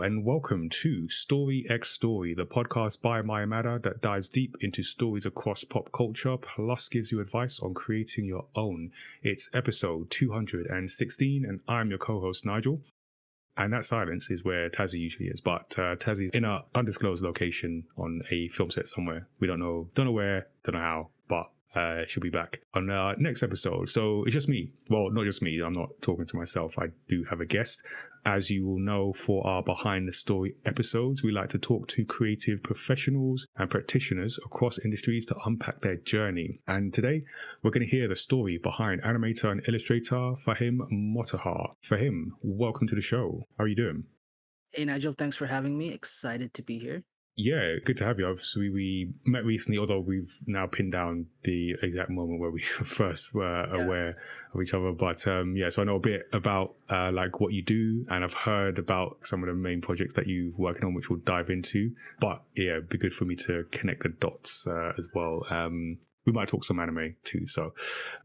and welcome to Story X Story, the podcast by Animator that dives deep into stories across pop culture, plus gives you advice on creating your own. It's episode 216, and I'm your co-host Nigel. And that silence is where Tazzy usually is, but Tazzy's in an undisclosed location on a film set somewhere. We don't know where, don't know how, but she'll be back on our next episode. So it's just me. Well, not just me. I'm not talking to myself. I do have a guest. As you will know, for our Behind the Story episodes, we like to talk to creative professionals and practitioners across industries to unpack their journey. And today, we're going to hear the story behind animator and illustrator Fahim Motahar. Fahim, welcome to the show. How are you doing? Hey Nigel, thanks for having me. Excited to be here. Yeah, good to have you. Obviously, we met recently, although we've now pinned down the exact moment where we first were aware of each other. But so I know a bit about like what you do, and I've heard about some of the main projects that you're working on, which we'll dive into. But yeah, it'd be good for me to connect the dots as well. We might talk some anime too, so it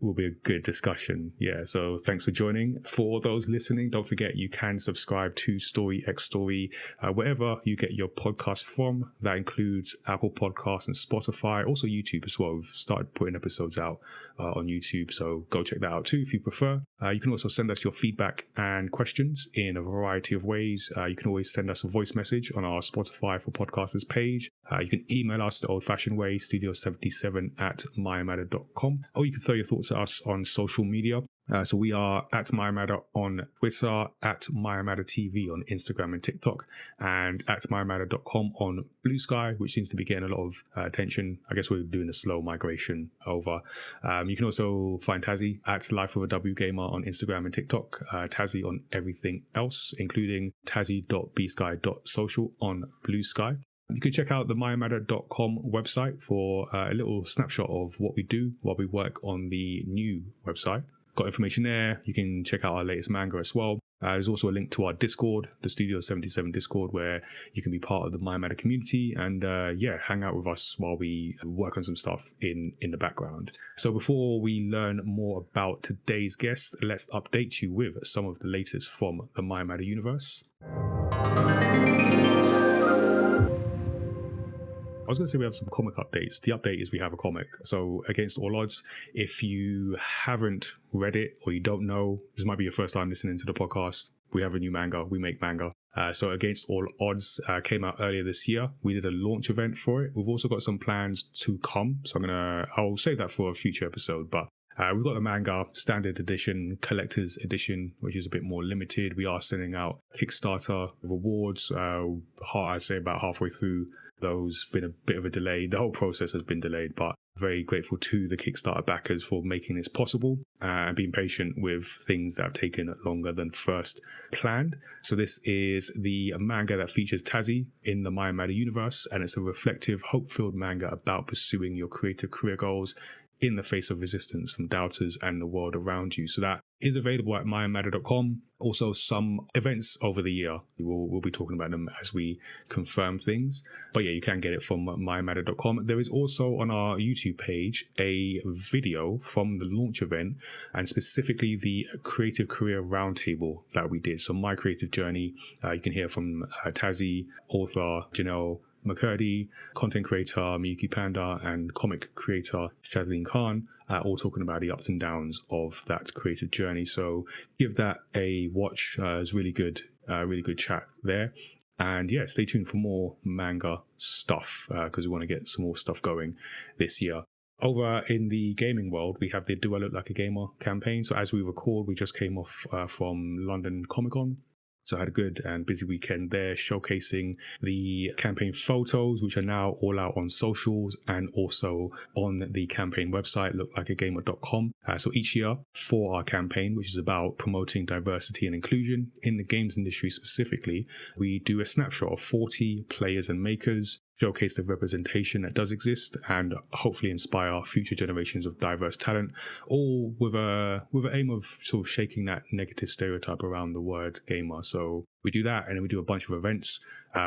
will be a good discussion. Yeah, so thanks for joining. For those listening, don't forget you can subscribe to Story X Story wherever you get your podcast from. That includes Apple Podcasts and Spotify, also YouTube as well. We've started putting episodes out on YouTube, so go check that out too if you prefer. You can also send us your feedback and questions in a variety of ways. You can always send us a voice message on our Spotify for Podcasters page. You can email us the old-fashioned way, studio77@mymatter.com, or you can throw your thoughts at us on social media. So we are at MyMatter on Twitter, at MyMatter TV on Instagram and TikTok, and at MyMatter.com on Blue Sky, which seems to be getting a lot of attention. I guess we're doing a slow migration over. You can also find Tazzy at Life of a W Gamer on Instagram and TikTok, Tazzy on everything else, including tazzy.bsky.social on Blue Sky. You can check out the mymatter.com website for a little snapshot of what we do while we work on the new website. Got information there. You can check out our latest manga as well. There's also a link to our Discord, the Studio 77 Discord, where you can be part of the MyMatter community and hang out with us while we work on some stuff in the background. So before we learn more about today's guest, let's update you with some of the latest from the MyMatter universe. I was going to say we have some comic updates. The update is we have a comic. So against all odds, if you haven't read it or you don't know, this might be your first time listening to the podcast. We have a new manga. We make manga. So Against All Odds came out earlier this year. We did a launch event for it. We've also got some plans to come. So I'll save that for a future episode. But we've got the manga standard edition, collector's edition, which is a bit more limited. We are sending out Kickstarter rewards. I'd say about halfway through those. Been a bit of a delay. The whole process has been delayed, but very grateful to the Kickstarter backers for making this possible and being patient with things that have taken longer than first planned. So this is the manga that features Tazzy in the MyMatter universe, and it's a reflective, hope-filled manga about pursuing your creative career goals in the face of resistance from doubters and the world around you. So that is available at mymatter.com. Also, some events over the year. We'll be talking about them as we confirm things. But yeah, you can get it from mymatter.com. There is also on our YouTube page a video from the launch event, and specifically the Creative Career Roundtable that we did. So my creative journey, you can hear from Tazzy, author Janelle McCurdy, content creator Miyuki Panda, and comic creator Shadleen Khan, all talking about the ups and downs of that creative journey. So give that a watch. It's really good chat there. And yeah, stay tuned for more manga stuff because we want to get some more stuff going this year. Over in the gaming world, we have the Do I Look Like a Gamer campaign. So as we record, we just came off from London Comic Con. So I had a good and busy weekend there showcasing the campaign photos, which are now all out on socials and also on the campaign website, looklikeagamer.com. So each year for our campaign, which is about promoting diversity and inclusion in the games industry specifically, we do a snapshot of 40 players and makers, showcase the representation that does exist, and hopefully inspire future generations of diverse talent, all with an aim of sort of shaking that negative stereotype around the word gamer. So we do that, and then we do a bunch of events.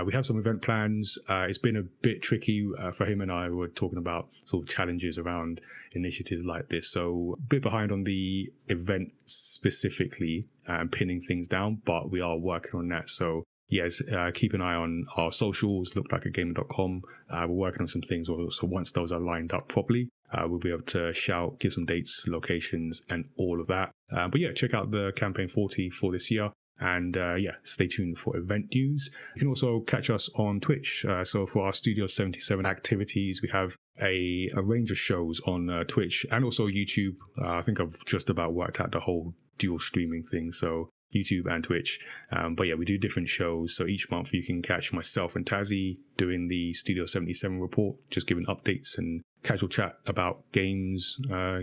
We have some event plans. It's been a bit tricky for him and I. Were talking about sort of challenges around initiatives like this. So a bit behind on the event specifically and pinning things down, but we are working on that. So yes, keep an eye on our socials, looklikeagamer.com. We're working on some things. So once those are lined up properly, we'll be able to shout, give some dates, locations, and all of that. But yeah, check out the campaign 40 for this year. And yeah, stay tuned for event news. You can also catch us on Twitch. So for our Studio 77 activities, we have a range of shows on Twitch and also YouTube. I think I've just about worked out the whole dual streaming thing. So YouTube and Twitch. But yeah, we do different shows. So each month you can catch myself and Tazzy doing the Studio 77 report, just giving updates and casual chat about games,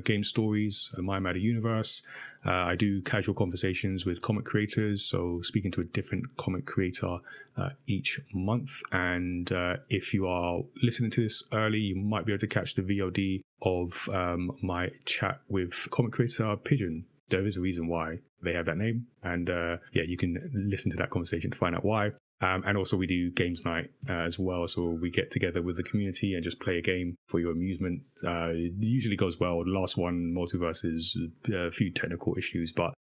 game stories, My Matter Universe. I do casual conversations with comic creators, so speaking to a different comic creator each month. And if you are listening to this early, you might be able to catch the VOD of my chat with comic creator Pigeon. There is a reason why they have that name, and yeah, you can listen to that conversation to find out why. And also we do games night as well, so we get together with the community and just play a game for your amusement. It usually goes well. The last one, Multiverses, a few technical issues, but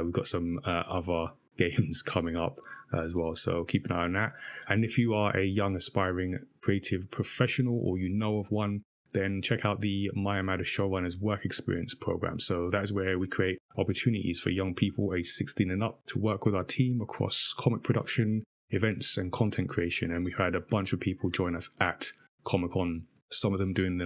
we've got some other games coming up as well, so keep an eye on that. And if you are a young aspiring creative professional, or you know of one, then check out the Maya Matter Showrunners Work Experience program. So that is where we create opportunities for young people aged 16 and up to work with our team across comic production, events, and content creation. And we've had a bunch of people join us at Comic-Con. Some of them doing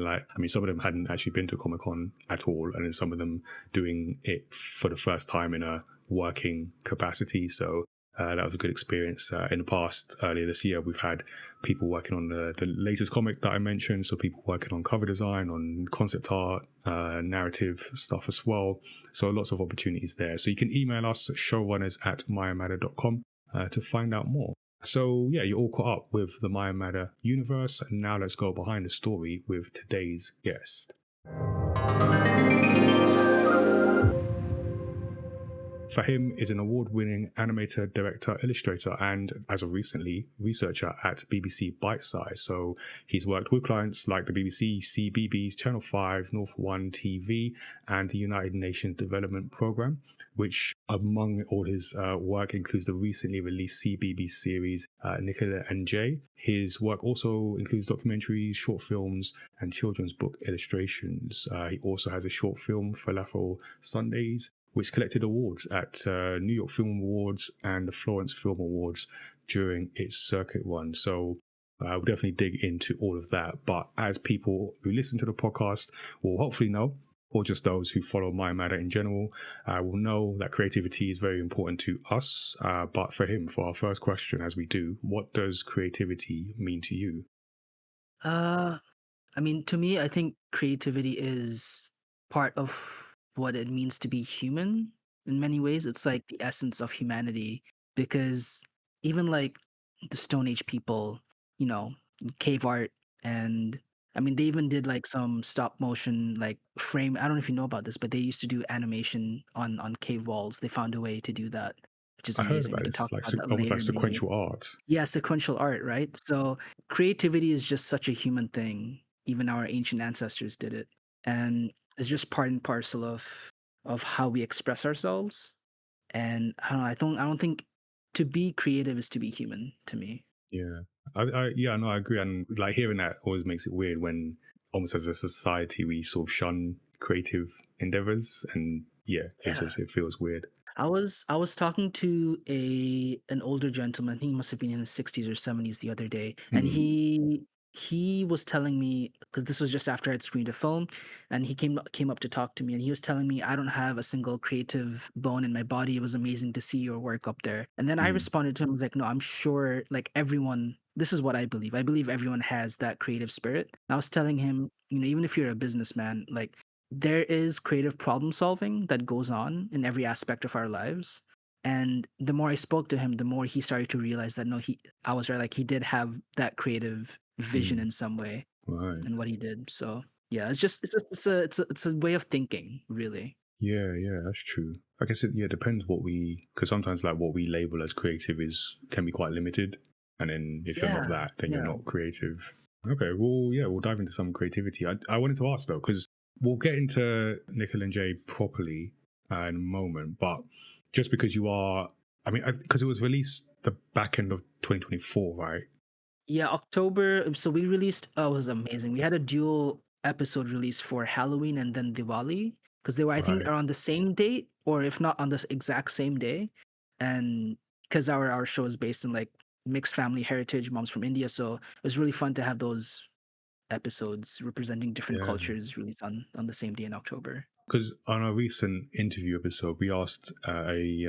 some of them hadn't actually been to Comic-Con at all, and then some of them doing it for the first time in a working capacity. So that was a good experience. In the past, earlier this year, we've had people working on the latest comic that I mentioned. So people working on cover design, on concept art, narrative stuff as well. So lots of opportunities there. So you can email us at showrunners@mayamatter.com to find out more. So yeah, you're all caught up with the Maya Matter universe. And now let's go behind the story with today's guest. Fahim is an award-winning animator, director, illustrator, and, as of recently, researcher at BBC Bitesize. So he's worked with clients like the BBC, Cbeebies, Channel 5, North One TV, and the United Nations Development Programme, which among all his work includes the recently released Cbeebies series, Nikhil Jay. His work also includes documentaries, short films, and children's book illustrations. He also has a short film, Falafel Sundays, which collected awards at New York Film Awards and the Florence Film Awards during its circuit run. So we'll definitely dig into all of that. But as people who listen to the podcast will hopefully know, or just those who follow Maya Matter in general, will know that creativity is very important to us. But for him, for our first question, as we do, what does creativity mean to you? Uh, I mean, to me, I think creativity is part of what it means to be human. In many ways, it's like the essence of humanity because even like the Stone Age people, you know, cave art and I mean, they even did like some stop motion like frame. I don't know if you know about this, but they used to do animation on cave walls. They found a way to do that, which is I heard amazing. We about can this, talk like about that almost like later, maybe. sequential art. Yeah, sequential art, right? So creativity is just such a human thing. Even our ancient ancestors did it. And it's just part and parcel of how we express ourselves. And I don't think to be creative is to be human to me. Yeah, yeah, no, I agree. And like hearing that always makes it weird when almost as a society we sort of shun creative endeavors, and yeah, Yeah. it feels weird. I was talking to an older gentleman. I think he must have been in his 60s or 70s the other day, and Mm, he was telling me because this was just after I'd screened a film, and he came up to talk to me, and he was telling me I don't have a single creative bone in my body. It was amazing to see your work up there. And then I mm, responded to him I was like, no, I'm sure like everyone. This is what I believe. I believe everyone has that creative spirit. And I was telling him, even if you're a businessman, like there is creative problem solving that goes on in every aspect of our lives. And the more I spoke to him, the more he started to realize that no, I was right, like he did have that creative vision mm, in some way right. in what he did. So yeah, it's a way of thinking, really. Yeah, yeah, that's true. I guess it depends what we, because sometimes like what we label as creative is can be quite limited, and then if you're not Yeah, that, then you're yeah. not creative. Okay, well, yeah, we'll dive into some creativity. I wanted to ask though, because we'll get into Nikhil and Jay properly in a moment, but just because you are, I mean, because it was released the back end of 2024, right? Yeah, October. So we released. Oh, it was amazing. We had a dual episode release for Halloween and then Diwali because they were, I think, Right. around the same date, or if not on the exact same day. And because our show is based in like mixed family heritage, moms from India, so it was really fun to have those episodes representing different Yeah. cultures released on the same day in October. Because on a recent interview episode, we asked a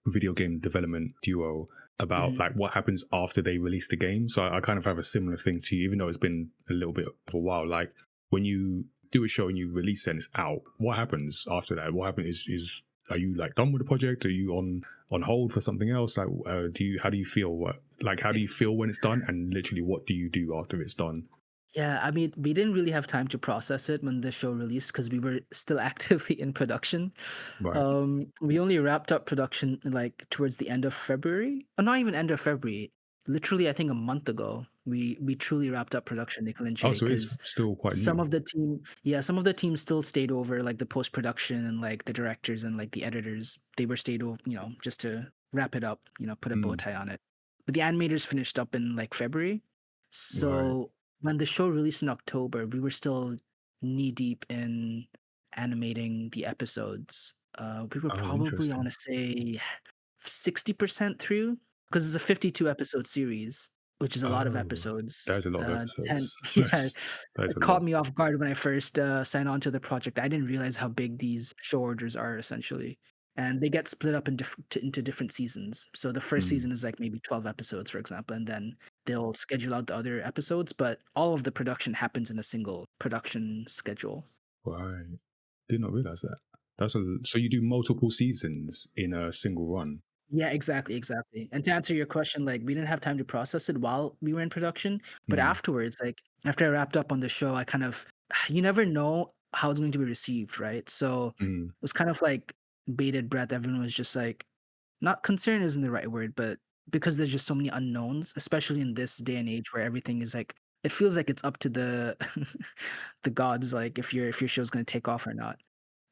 video game development duo about Hmm. like what happens after they release the game. So I kind of have a similar thing to you, even though it's been a little bit of a while. Like when you do a show and you release it and it's out, what happens after that? What happens is are you like done with the project? Are you on hold for something else? Like, do you how do you feel? How do you feel when it's done? And literally, what do you do after it's done? Yeah, I mean, we didn't really have time to process it when the show released because we were still actively in production. Right. We only wrapped up production like towards the end of February, or not even end of February. Literally, I think a month ago, we truly wrapped up production, Nikhil and Oh, Jay, so it's because still quite new. some of the team still stayed over, like the post production and like the directors and like the editors. They were stayed over, just to wrap it up, put a bow Mm, tie on it. But the animators finished up in like February. right. So when the show released in October, we were still knee deep in animating the episodes. We were Oh, probably, I want interesting. to say, 60% through because it's a 52 episode series, which is a lot of Oh, episodes. that is a lot of 10, episodes. yeah, That is it a caught lot. me off guard when I first signed on to the project. I didn't realize how big these show orders are essentially. And they get split up into different seasons. So the first Mm, season is like maybe 12 episodes, for example, and then they'll schedule out the other episodes, but all of the production happens in a single production schedule. right. Did not realize that. So you do multiple seasons in a single run. Yeah, exactly, exactly. And to answer your question, like we didn't have time to process it while we were in production, but Mm, afterwards, like after I wrapped up on the show, I kind of you never know how it's going to be received, right? So it mm, was kind of like bated breath. Everyone was just like, not concern isn't the right word, but because there's just so many unknowns, especially in this day and age where everything is like it feels like it's up to the the gods, like if your show's going to take off or not.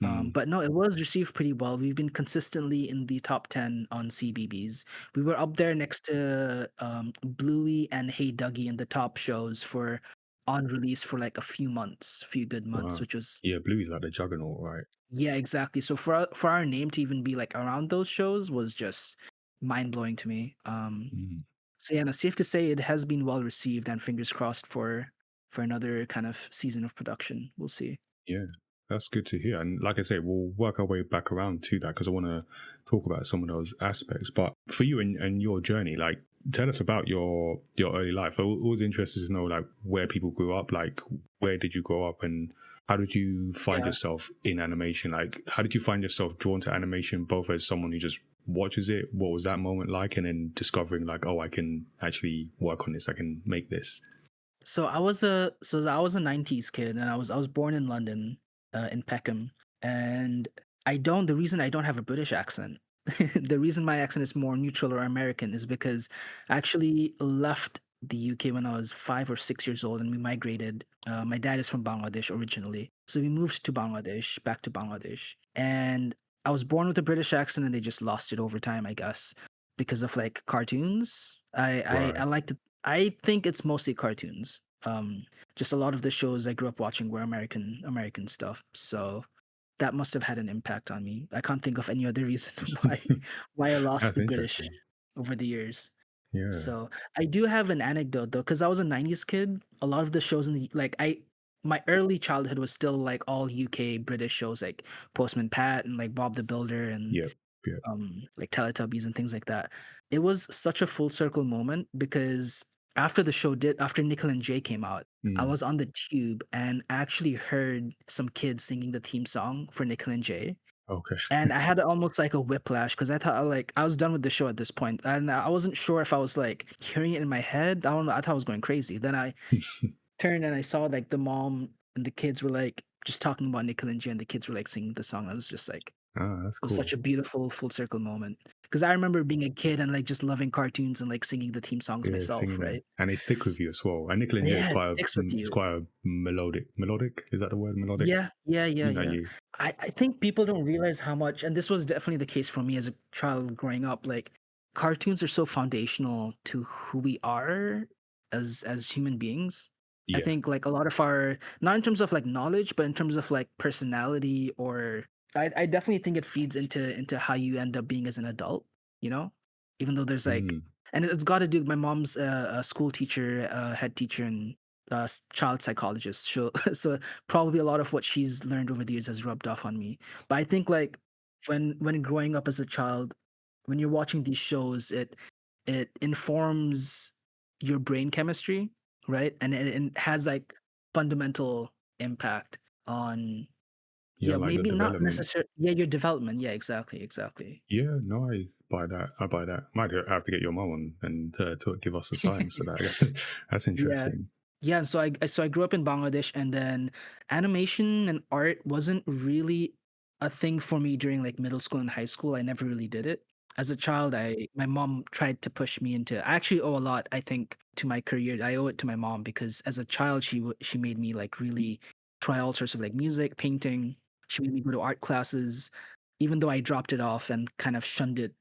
mm. But no, it was received pretty well. We've been consistently in the top 10 on Cbeebies. We were up there next to Bluey and Hey Dougie in the top shows for on release for like a few months, few good months, Wow. which was Yeah, Bluey's like the juggernaut, right? yeah, exactly. So for our name to even be like around those shows was just mind blowing to me. Mm. So yeah, no, safe to say it has been well received, and fingers crossed for another kind of season of production. We'll see. Yeah, that's good to hear. And like I say, we'll work our way back around to that because I want to talk about some of those aspects. But for you and your journey, like tell us about your early life. I'm always interested to know like where people grew up, like where did you grow up and how did you find Yeah. yourself in animation? Like how did you find yourself drawn to animation both as someone who just watches it? What was that moment like? And then discovering like, oh, I can actually work on this, I can make this. So I was a 90s kid, and I was born in London, in Peckham, and the reason I don't have a British accent, the reason my accent is more neutral or American is because I actually left the UK when I was 5 or 6 years old, and we migrated. My dad is from Bangladesh originally, so we moved to Bangladesh, back to Bangladesh, and I was born with a British accent, and they just lost it over time, I guess, because of like cartoons. I Right. like to I think it's mostly cartoons. Just a lot of the shows I grew up watching were American stuff, so that must have had an impact on me. I can't think of any other reason why I lost That's the British interesting. over the years. Yeah. So I do have an anecdote though, because I was a '90s kid. A lot of the shows in the like I my early childhood was still like all UK British shows like Postman Pat and like Bob the Builder and Yep. Yep. like Teletubbies and things like that. It was such a full circle moment because after Nikhil and Jay came out, I Mm. was on the tube and actually heard some kids singing the theme song for Nikhil and Jay. Okay. And I had almost like a whiplash because I thought like I was done with the show at this point, and I wasn't sure if I was like hearing it in my head. I don't know. I thought I was going crazy. Then I turned and I saw like the mom and the kids were like just talking about Nikhil and Jay, and the kids were like singing the song. I was just like, Ah, that's it was such cool. a beautiful full circle moment because I remember being a kid and like just loving cartoons and like singing the theme songs Yeah, myself, singing them, right? and they stick with you as well. And Nicola and Jay is Yeah, it quite sticks with it's you. quite a melodic. Melodic is that the word? Melodic. Yeah, yeah, yeah, Something that yeah. you. I think people don't realize how much, and this was definitely the case for me as a child growing up. Like cartoons are so foundational to who we are as human beings. I Yeah. think like a lot of our, not in terms of like knowledge, but in terms of like personality, or I definitely think it feeds into how you end up being as an adult, you know? Even though there's like, Mm. and it's got to do, my mom's a school teacher, head teacher, and child psychologist. So so probably a lot of what she's learned over the years has rubbed off on me. But I think like when growing up as a child, when you're watching these shows, it informs your brain chemistry, right? And it has like fundamental impact on, Yeah, yeah, like the maybe not development. necessarily, yeah, your development. Yeah, exactly, exactly. Yeah, no, I buy that. I buy that. Might have to get your mum on and to give us a sign. So that that's Yeah. interesting. Yeah, so I grew up in Bangladesh, and then animation and art wasn't really a thing for me during like middle school and high school. I never really did it. As a child, I my mom tried to push me into, I actually owe a lot, I think, to my career. I owe it to my mom because as a child she made me like really try all sorts of like music, painting. She made me go to art classes, even though I dropped it off and kind of shunned it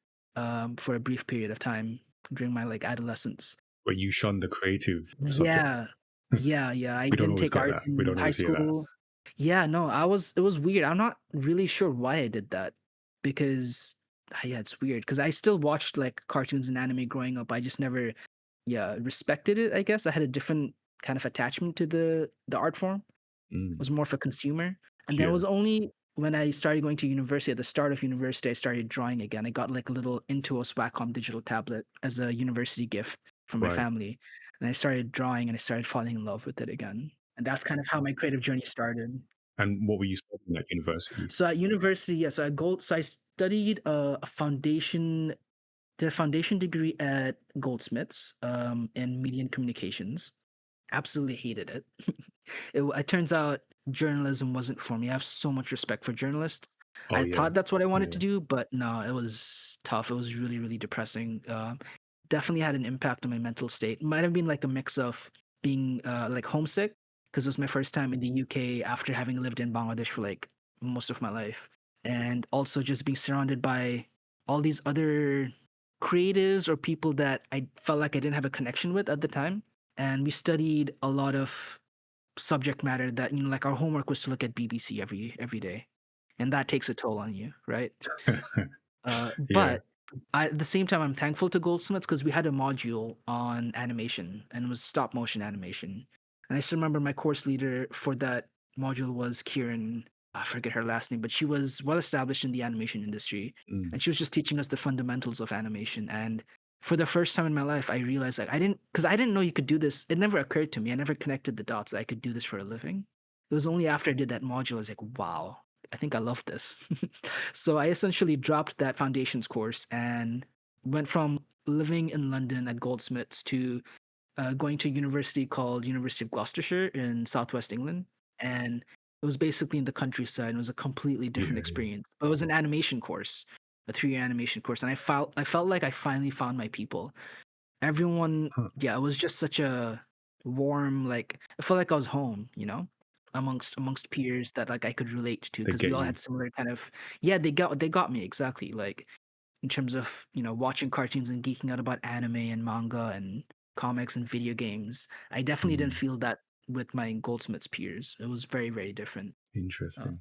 for a brief period of time during my like adolescence. But you shun the creative subject. Yeah. Yeah, yeah, I We don't didn't always take get art that. We in don't high always hear that. school. Yeah, no, it was weird. I'm not really sure why I did that because yeah, it's weird because I still watched like cartoons and anime growing up. I just never, yeah, respected it, I guess. I had a different kind of attachment to the art form. Was Mm, more of a consumer. And then it yeah. was only when I started going to university, at the start of university, I started drawing again. I got like a little Intuos Wacom digital tablet as a university gift from my Right. family. And I started drawing and I started falling in love with it again. And that's kind of how my creative journey started. And what were you studying at university? So at university, yeah, so I studied a foundation, did a foundation degree at Goldsmiths in media and communications. Absolutely hated it. It turns out journalism wasn't for me. I have so much respect for journalists. Oh I yeah. thought that's what I wanted to Yeah. do, but no, it was tough. It was really, really depressing. Definitely had an impact on my mental state. Might have been like a mix of being like homesick because it was my first time in the UK after having lived in Bangladesh for like most of my life, and also just being surrounded by all these other creatives or people that I felt like I didn't have a connection with at the time. And we studied a lot of subject matter that, you know, like our homework was to look at BBC every day, and that takes a toll on you, right? Yeah. But at the same time, I'm thankful to Goldsmiths because we had a module on animation and it was stop motion animation. And I still remember my course leader for that module was Kieran. I forget her last name, but she was well established in the animation industry, Mm. and she was just teaching us the fundamentals of animation. And for the first time in my life, I realized like I didn't know you could do this. It never occurred to me. I never connected the dots that I could do this for a living. It was only after I did that module I was like, wow, I think I love this. So I essentially dropped that foundations course and went from living in London at Goldsmiths to going to a university called University of Gloucestershire in southwest England, and it was basically in the countryside. And it was a completely different Yeah. Yeah. experience. But it was an animation course, a 3 year animation course, and I felt like I finally found my people. Everyone, Huh. yeah, it was just such a warm, like I felt like I was home, you know, amongst peers that like I could relate to They because we get all you. had similar kind of, yeah, they got me exactly, like in terms of, you know, watching cartoons and geeking out about anime and manga and comics and video games. I definitely didn't Mm. feel that with my Goldsmiths peers. It was very, very different. Uh, Interesting.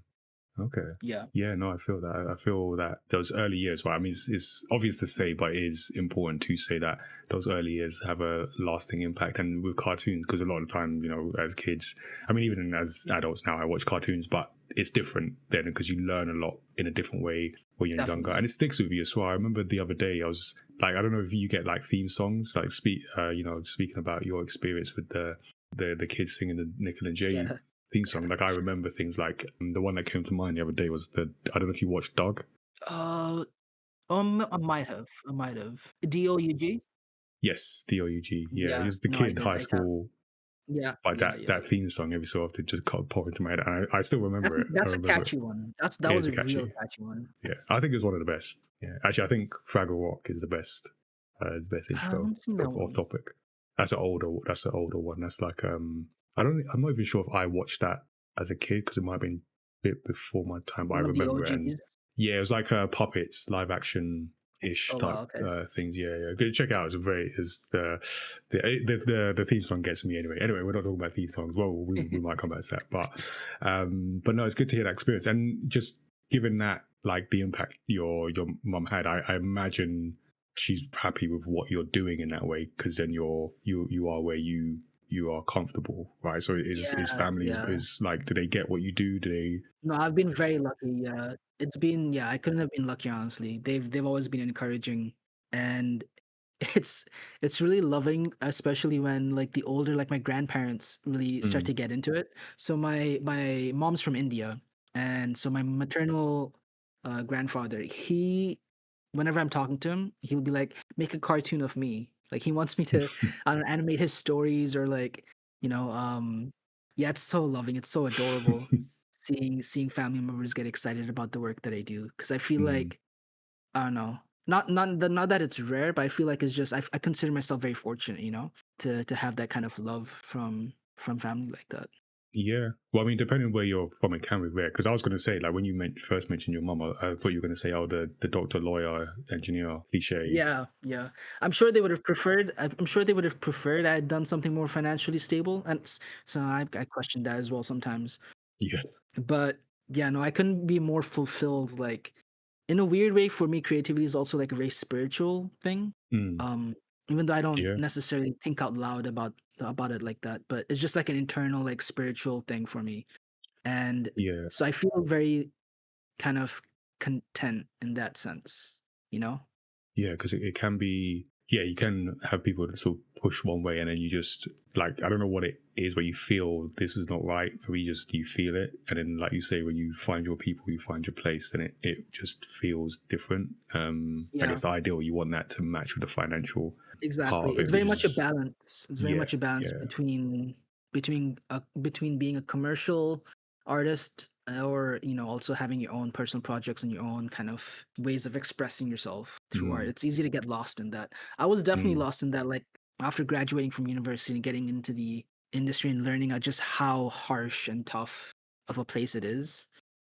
Okay. yeah, Yeah, no, I feel that. I feel that those early years, well, I mean, it's obvious to say, but it is important to say that those early years have a lasting impact. And with cartoons, because a lot of the time, you know, as kids, I mean, even as adults now, I watch cartoons, but it's different then because you learn a lot in a different way when you're younger, and definitely. it sticks with you as well. I remember the other day, I was like, I don't know if you get like theme songs, like you know, speaking about your experience with the kids singing the Nikhil and Jay Yeah. theme song. Like I remember things like the one that came to mind the other day was the I don't know if you watched Dog. Uh, I might have. I might have. DOUG? Yes, DOUG. Yeah, Yeah. just the No, I kid in did. high I have. school. Yeah. Like Yeah. that Yeah. that theme song every so often just pop into my head, and I still remember it. I That's a remember it. catchy one. That It was is a a real catchy. catchy one. Yeah, I think it was one of the best. Yeah, actually, I think Fraggle Rock is the best I intro. haven't seen that Off one. topic. That's an older one. That's like I'm not even sure if I watched that as a kid because it might have been a bit before my time, but I One of the remember it. And OGs. yeah, it was like puppets, live action ish Oh type wow, okay. things. Yeah, yeah. Go check it out. It's a very is the theme song gets me anyway. Anyway, we're not talking about theme songs. Well, we might come back to that, but no, it's good to hear that experience and just given that like the impact your mum had. I imagine she's happy with what you're doing in that way because then you are where you are comfortable, right? So is Yeah, family yeah. is like, do they get what you do? Do they? No, I've been very lucky, yeah. It's been yeah, I couldn't have been luckier, honestly. They've always been encouraging, and it's it's really loving, especially when, like, the older like, my grandparents really start Mm. to get into it. So my mom's from India, and so my maternal, grandfather, he whenever I'm talking to him, he'll be like, "Make a cartoon of me." Like, he wants me to, I don't know, animate his stories or, like, you know, yeah, it's so loving, it's so adorable seeing family members get excited about the work that I do because I feel Mm. like I don't know, not that it's rare, but I feel like it's just I consider myself very fortunate, to have that kind of love from family like that. Yeah. Well, I mean, depending where you're from, it can be rare. Because I was going to say, like, when you first mentioned your mum, I thought you were going to say, oh, the doctor, lawyer, engineer, cliche. Yeah, yeah. I'm sure they would have preferred. I'm sure they would have preferred I had done something more financially stable, and so I question that as well sometimes. Yeah. But yeah, no, I couldn't be more fulfilled. Like in a weird way, for me, creativity is also like a very spiritual thing. Mm. Um, Even though I don't Yeah. necessarily think out loud about it like that, but it's just like an internal, like spiritual thing for me. And Yeah. so I feel very kind of content in that sense, you know? Yeah. Because it can be, yeah, you can have people that sort of push one way and then you just, like, I don't know what it is where you feel this is not right for me, just you feel it. And then, like you say, when you find your people, you find your place, then it just feels different. I Yeah. guess the ideal, you want that to match with the financial part Exactly. of It's it, very which much a is, balance. It's very yeah. much a balance Yeah. between being a commercial artist, or also having your own personal projects and your own kind of ways of expressing yourself through art. Mm. It's easy to get lost in that. I was definitely Mm. lost in that, like after graduating from university and getting into the industry and learning just how harsh and tough of a place it is.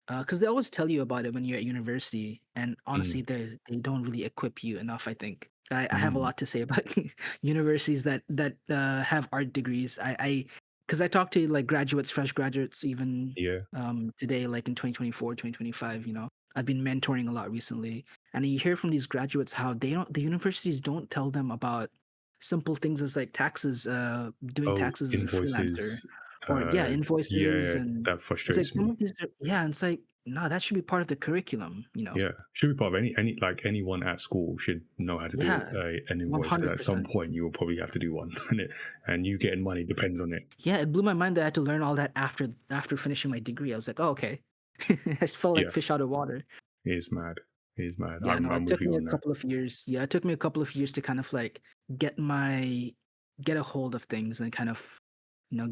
Because they always tell you about it when you're at university, and honestly, Mm. they don't really equip you enough. I think I have a Mm. lot to say about universities that have art degrees. Because I talk to like graduates, fresh graduates, even Yeah. today, like in 2024, 2025. I've been mentoring a lot recently, and you hear from these graduates how the universities don't tell them about simple things as like taxes, doing Oh, taxes as a freelancer, invoices. or yeah, invoices. Yeah, And that it's like frustrates some me. of these yeah, and it's like, no, that should be part of the curriculum. Yeah, should be part of any like anyone at school should know how to do Yeah, an invoice because at some 100%. point you will probably have to do one, and you getting money depends on it. Yeah, it blew my mind that I had to learn all that after finishing my degree. I was like, "Oh, okay." I just felt like Yeah, fish out of water. it is mad. It is mad. Yeah, no, I'm it with took you me a on that. couple of years. Yeah, it took me a couple of years to kind of like get my get a hold of things and kind of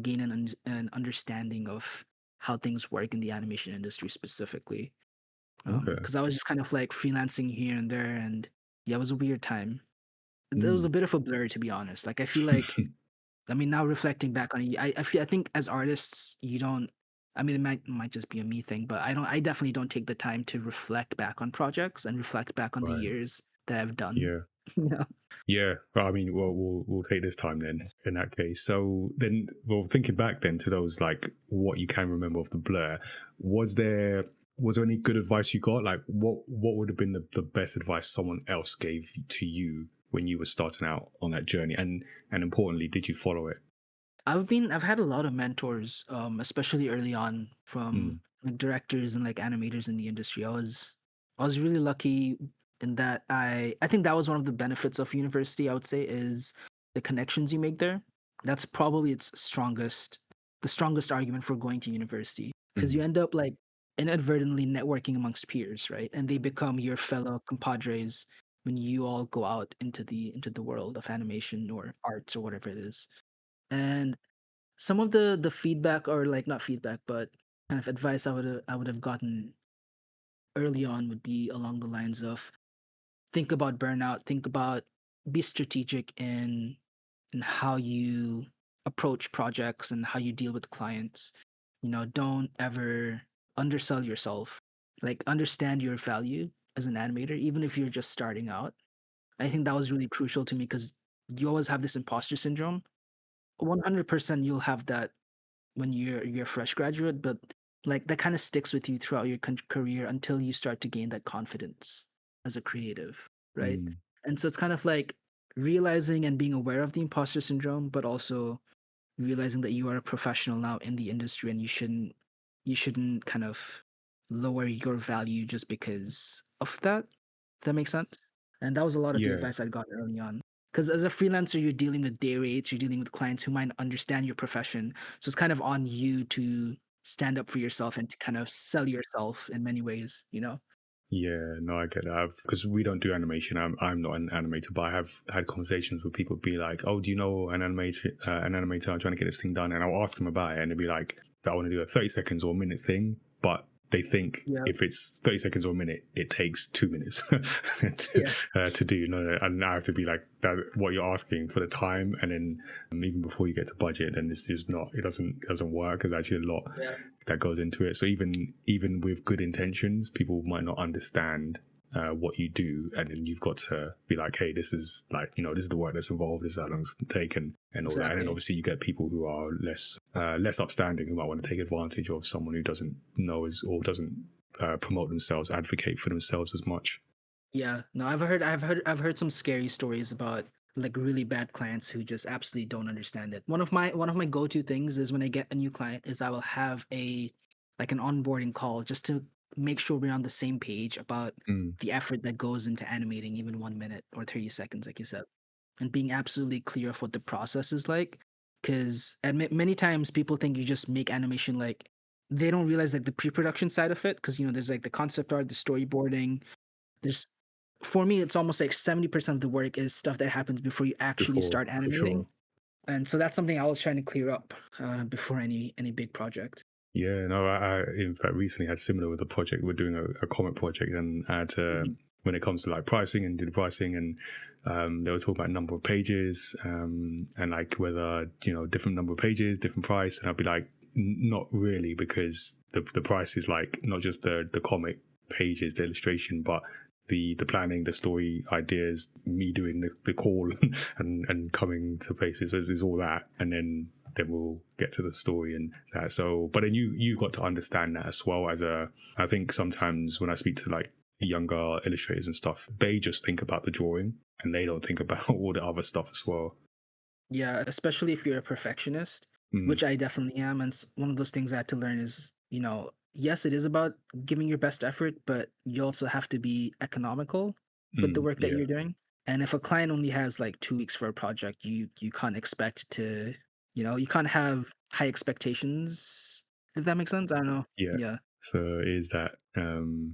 gain an understanding of how things work in the animation industry specifically. Okay. Because I was just kind of like freelancing here and there, and yeah, it was a weird time. It was Mm. a bit of a blur, to be honest. Like I feel like, I mean, now reflecting back on it, I think as artists, you don't. I mean, it might just be a me thing, but I don't. I definitely don't take the time to reflect back on projects and reflect back on the Right. years that I've done. Yeah. You know? Yeah, well, I mean, well, we'll take this time then. In that case, so then, well, thinking back then to those like what you can remember of the blur, was there was there any good advice you got? Like, what would have been the best advice someone else gave to you when you were starting out on that journey? And importantly, did you follow it? I've had a lot of mentors, especially early on from Mm. like directors and like animators in the industry. I was really lucky in that I think that was one of the benefits of university, I would say, is the connections you make there. That's probably the strongest argument for going to university, because you Mm. end up like inadvertently networking amongst peers, right? And they become your fellow compadres when you all go out into the world of animation or arts or whatever it is. And some of the feedback, or like not feedback, but kind of advice I would have gotten early on would be along the lines of think about burnout, be strategic in how you approach projects and how you deal with clients. Don't ever undersell yourself. Like understand your value as an animator, even if you're just starting out. I think that was really crucial to me because you always have this imposter syndrome. 100% you'll have that when you're a fresh graduate, but like that kind of sticks with you throughout your career until you start to gain that confidence as a creative, right? Mm, And so it's kind of like realizing and being aware of the imposter syndrome, but also realizing that you are a professional now in the industry and you shouldn't kind of lower your value just because of that. If that makes sense. And that was a lot of the yeah, advice I got early on. Because as a freelancer, you're dealing with day rates, you're dealing with clients who might not understand your profession. So it's kind of on you to stand up for yourself and to kind of sell yourself in many ways, you know? yeah. No, I get that because we don't do animation. I'm not an animator, but I have had conversations with people be like, "Oh, do you know an animator? An animator? I'm trying to get this thing done," and I'll ask them about it, and they'll be like, "I want to do a 30 seconds or a minute thing," but they think Yeah. if it's 30 seconds or a minute, it takes 2 minutes Yeah. to do. No, and I have to be like, that, what you're asking for the time, and then even before you get to budget, then it's just not. It doesn't work. There's actually a lot Yeah. that goes into it. So even with good intentions, people might not understand what you do, and then you've got to be like, hey, this is like, this is the work that's involved, this is how long it's going to take, and all that. And then Exactly. obviously you get people who are less upstanding, who might want to take advantage of someone who doesn't know or doesn't promote themselves, advocate for themselves as much. Yeah, no, I've heard some scary stories about like really bad clients who just absolutely don't understand it. One of my go-to things is when I get a new client is I will have a like an onboarding call just to make sure we're on the same page about Mm, the effort that goes into animating even 1 minute or 30 seconds, like you said, and being absolutely clear of what the process is like. Because many times people think you just make animation like they don't realize like the pre-production side of it. Because there's like the concept art, the storyboarding, there's for me, it's almost like 70% of the work is stuff that happens before you actually before, start for sure. animating. And so that's something I was trying to clear up before any big project. Yeah, no, I in fact recently had similar with a project. We're doing a comic project, and I had to, Mhm. when it comes to like pricing and did pricing, and they were talking about number of pages, and like whether different number of pages, different price, and I'd be like, Not really, because the price is like not just the comic pages, the illustration, but the planning, the story ideas, me doing the call and coming to places is all that, and then we'll get to the story and that. So, but then you've got to understand that as well. I think sometimes when I speak to like younger illustrators and stuff, they just think about the drawing and they don't think about all the other stuff as well. Yeah, especially if you're a perfectionist, Mm, which I definitely am. And one of those things I had to learn is, yes, it is about giving your best effort, but you also have to be economical with the work that yeah, you're doing. And if a client only has like 2 weeks for a project, you can't expect to, you can't have high expectations. If that makes sense, I don't know. yeah. Yeah. So is that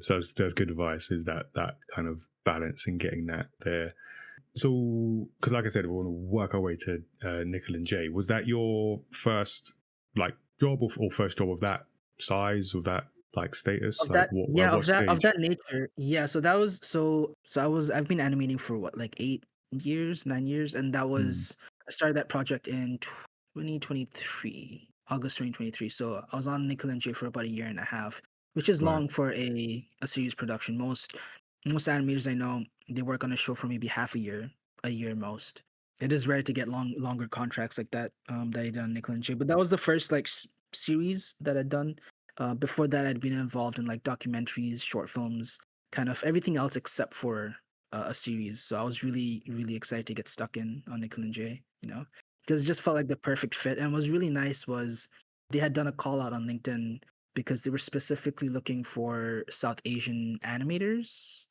so that's good advice. Is that kind of balance and getting that there. So, because like I said, we want to work our way to Nickel and Jay. Was that your first like job or first job of that size or that like status? Of Like that, yeah, what of stage? that nature. Yeah, so that was I've been animating for what, like 8 years, 9 years, and that Mm, was I started that project in 2023, August 2023. So I was on Nickel and Jay for about a year and a half, which is right. long for a series production. Most animators I know, they work on a show for maybe half a year most. It is rare to get longer contracts like that that I done Nickel and Jay, but that was the first like series that I'd done. Before that, I'd been involved in like documentaries, short films, kind of everything else except for a series. So I was really, really excited to get stuck in on Nickel and Jay, because it just felt like the perfect fit. And what was really nice was they had done a call out on LinkedIn because they were specifically looking for South Asian animators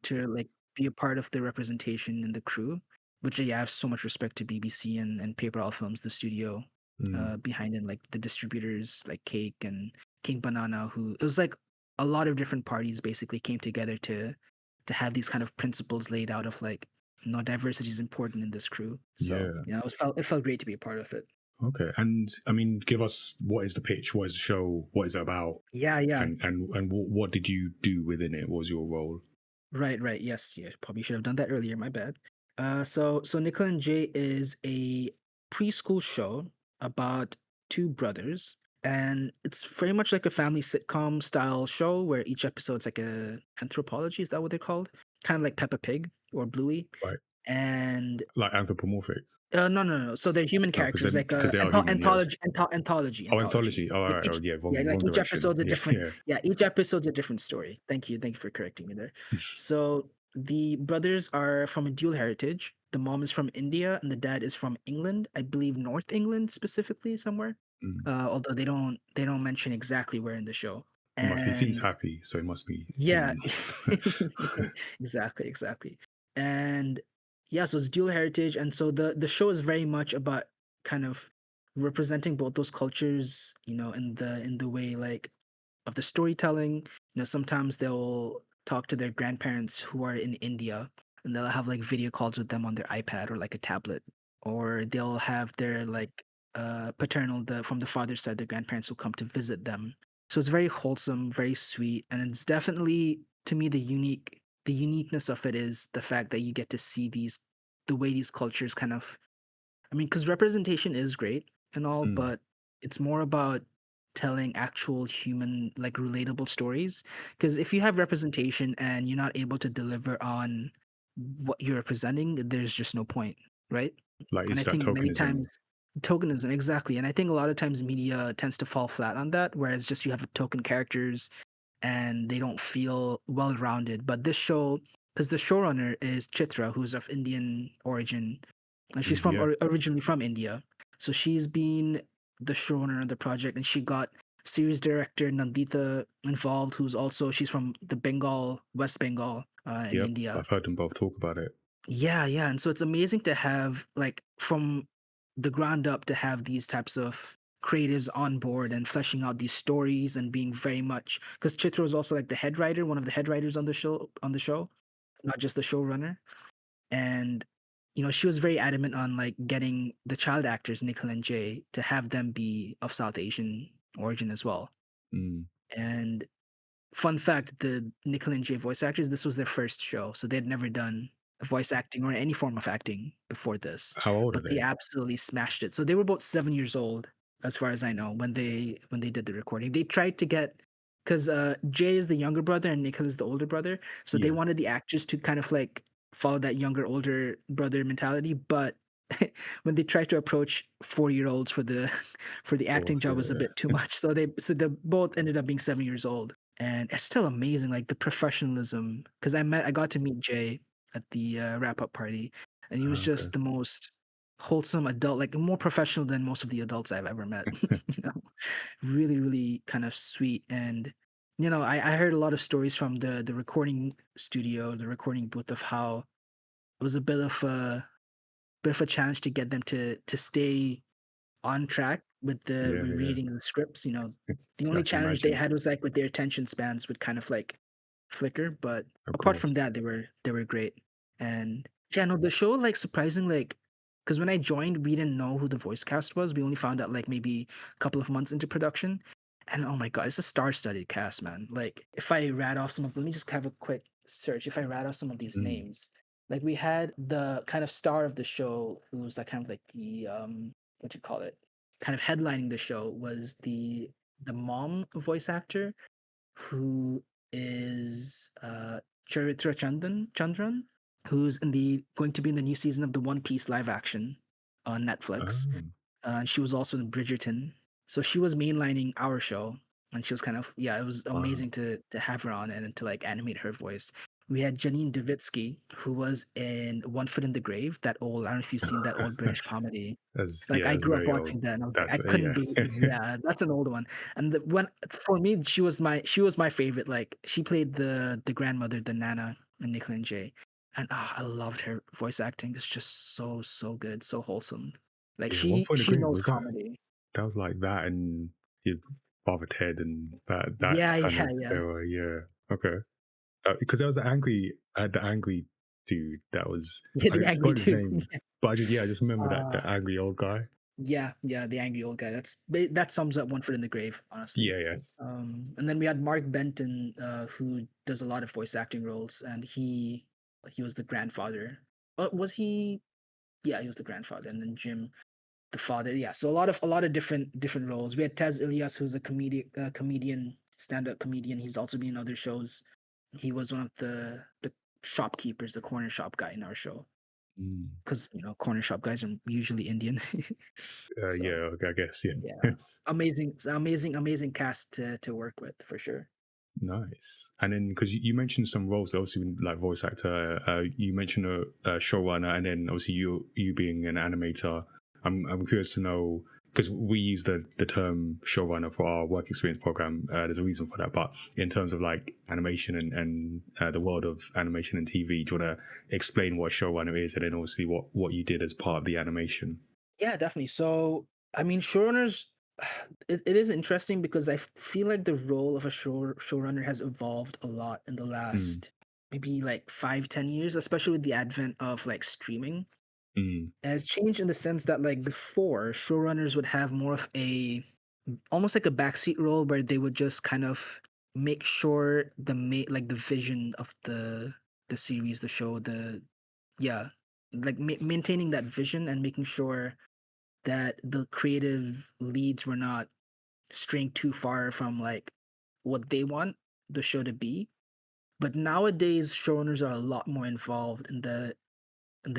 to like be a part of the representation in the crew. Which yeah, I have so much respect to BBC and Paper Owl Films, the studio Mm, behind it, like the distributors like Cake and King Banana, who it was like a lot of different parties basically came together to have these kind of principles laid out of like, diversity is important in this crew. So yeah. yeah, it felt great to be a part of it. Okay. And I mean, give us, what is the pitch? What is the show? What is it about? Yeah, yeah. And what did you do within it? What was your role? Right, right. Yes, yes. Probably should have done that earlier. My bad. So Nickel and Jay is a preschool show about two brothers. and it's very much like a family sitcom style show where each episode's like a anthropology. Is that what they're called? Kind of like Peppa Pig or Bluey. Right. And Like anthropomorphic. no. So they're human No, because characters, like they are human. Yes. Oh, anthology. anthology. Oh, all Like right. Oh, each, yeah. yeah, like Wrong each direction. episode's a Yeah. different, Yeah. yeah, each episode's a different story. Thank you for correcting me there. So the brothers are from a dual heritage. The mom is from India and the dad is from England. I believe North England specifically somewhere. Mm. Although they don't mention exactly where in the show. He seems And happy, so it must be yeah, England. exactly. And yeah, so it's dual heritage, and so the show is very much about kind of representing both those cultures, in the way like of the storytelling. Sometimes they'll talk to their grandparents who are in India, and they'll have like video calls with them on their iPad or like a tablet, or they'll have their like paternal the from the father's side, the grandparents will come to visit them. So it's very wholesome, very sweet, and it's definitely to me the uniqueness of it is the fact that you get to see the way these cultures kind of, I mean, because representation is great and all, Mm. but it's more about telling actual human, like relatable stories. Because if you have representation and you're not able to deliver on what you're representing, there's just no point, right? Like And I it's that think many tokenism. times tokenism, exactly. And I think a lot of times media tends to fall flat on that, whereas just you have token characters and they don't feel well rounded. But this show, because the showrunner is Chitra, who's of Indian origin, and she's from Yeah. originally from India, so she's been the showrunner of the project, and she got series director Nandita involved, who's also she's from the Bengal, West Bengal, in Yep. India. I've heard them both talk about it. Yeah, and so it's amazing to have like from the ground up to have these types of creatives on board and fleshing out these stories and being very much because Chitra was also like the head writer, one of the head writers on the show, not just the showrunner. And she was very adamant on like getting the child actors Nikhil and Jay to have them be of South Asian origin as well. Mm. And fun fact, the Nikhil and Jay voice actors, this was their first show, so they'd never done voice acting or any form of acting before this, How old are but they they? absolutely smashed it. So they were about 7 years old, as far as I know, when they did the recording. They tried to get, because Jay is the younger brother and Nikhil is the older brother, so they Yeah. wanted the actors to kind of like follow that younger older brother mentality, but when they tried to approach 4-year-olds for the for the acting Course. job was a Yeah. bit too much. So they both ended up being 7 years old, and it's still amazing, like the professionalism. Because I got to meet Jay at the wrap up party, and he was Okay. just the most wholesome adult, like more professional than most of the adults I've ever met. you know, really, really kind of sweet. And I heard a lot of stories from the recording studio, the recording booth, of how it was a bit of a challenge to get them to stay on track with the Yeah. Yeah. reading the scripts. The I only can challenge they imagine. had was like with their attention spans would kind of like flicker, but Of apart from course. that, they were great. And yeah, no, the show like surprising, like because when I joined, we didn't know who the voice cast was. We only found out like maybe a couple of months into production, and oh my god, it's a star-studded cast, man. Like if I rat off some of, let me just have a quick search. If I rat off some of these Mm. names, like we had the kind of star of the show, who's like kind of like the what you call it, kind of headlining the show, was the mom voice actor who is Charitra Chandran, who's in the going to be in the new season of the One Piece live action on Netflix. Oh. And she was also in Bridgerton. So she was mainlining our show, and she was kind of, yeah, it was Wow. amazing to have her on and to like animate her voice. We had Janine Davitsky, who was in One Foot in the Grave, that old, I don't know if you've seen that old British comedy. Like I That's grew up very old. watching that, and I was like, That's I couldn't yeah. believe, yeah, that's an old one. And when for me, she was my favorite. Like she played the grandmother, the Nana, in Nicola and Jay, and I loved her voice acting. It's just so good, so wholesome. Like Yeah. One she for the she grave knows was that. comedy. That was like that and your Father Ted and that Yeah, kind yeah, of yeah. era. Yeah. Okay. Because there was the angry dude that was Yeah, I the angry forgot his dude. name, but I just remember that Uh, the angry old guy. yeah, the angry old guy. That sums up One Foot in the Grave, honestly. Yeah, yeah. And then we had Mark Benton, who does a lot of voice acting roles, and he was the grandfather. Was he? Yeah, he was the grandfather. And then Jim. the father. Yeah, so a lot of different roles. We had Tez Ilyas, who's a comedian, stand-up comedian. He's also been in other shows. He was one of the shopkeepers, the corner shop guy in our show. Mm. Because corner shop guys are usually Indian. So Yeah, I guess, yeah. yeah, Yes. amazing cast to work with for sure. Nice. And then, because you mentioned some roles, obviously, like voice actor, you mentioned a showrunner, and then obviously you being an animator. I'm curious to know, because we use the term showrunner for our work experience program. There's a reason for that, but in terms of like animation and the world of animation and TV, do you want to explain what a showrunner is, and then obviously what you did as part of the animation? Yeah, definitely. So, I mean, showrunners, it is interesting because I feel like the role of a showrunner has evolved a lot in the Mm, last maybe like 5-10 years, especially with the advent of like streaming. mm, It has changed in the sense that like before, showrunners would have more of a almost like a backseat role where they would just kind of make sure like the vision of the series, the show, yeah, like maintaining that vision and making sure that the creative leads were not straying too far from like what they want the show to be. But nowadays, showrunners are a lot more involved in the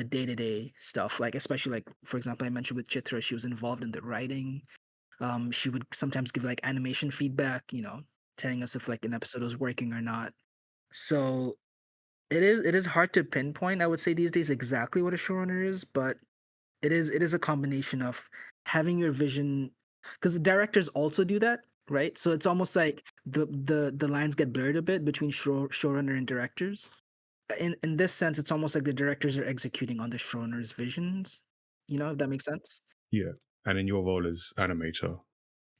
day-to-day stuff. Like especially like for example, I mentioned with Chitra, she was involved in the writing. She would sometimes give like animation feedback, telling us if like an episode was working or not. So it is hard to pinpoint, I would say these days, exactly what a showrunner is, but it is a combination of having your vision, because directors also do that, right? So it's almost like the lines get blurred a bit between showrunner and directors. In this sense, it's almost like the directors are executing on the showrunner's visions. If that makes sense. yeah. And then your role as animator.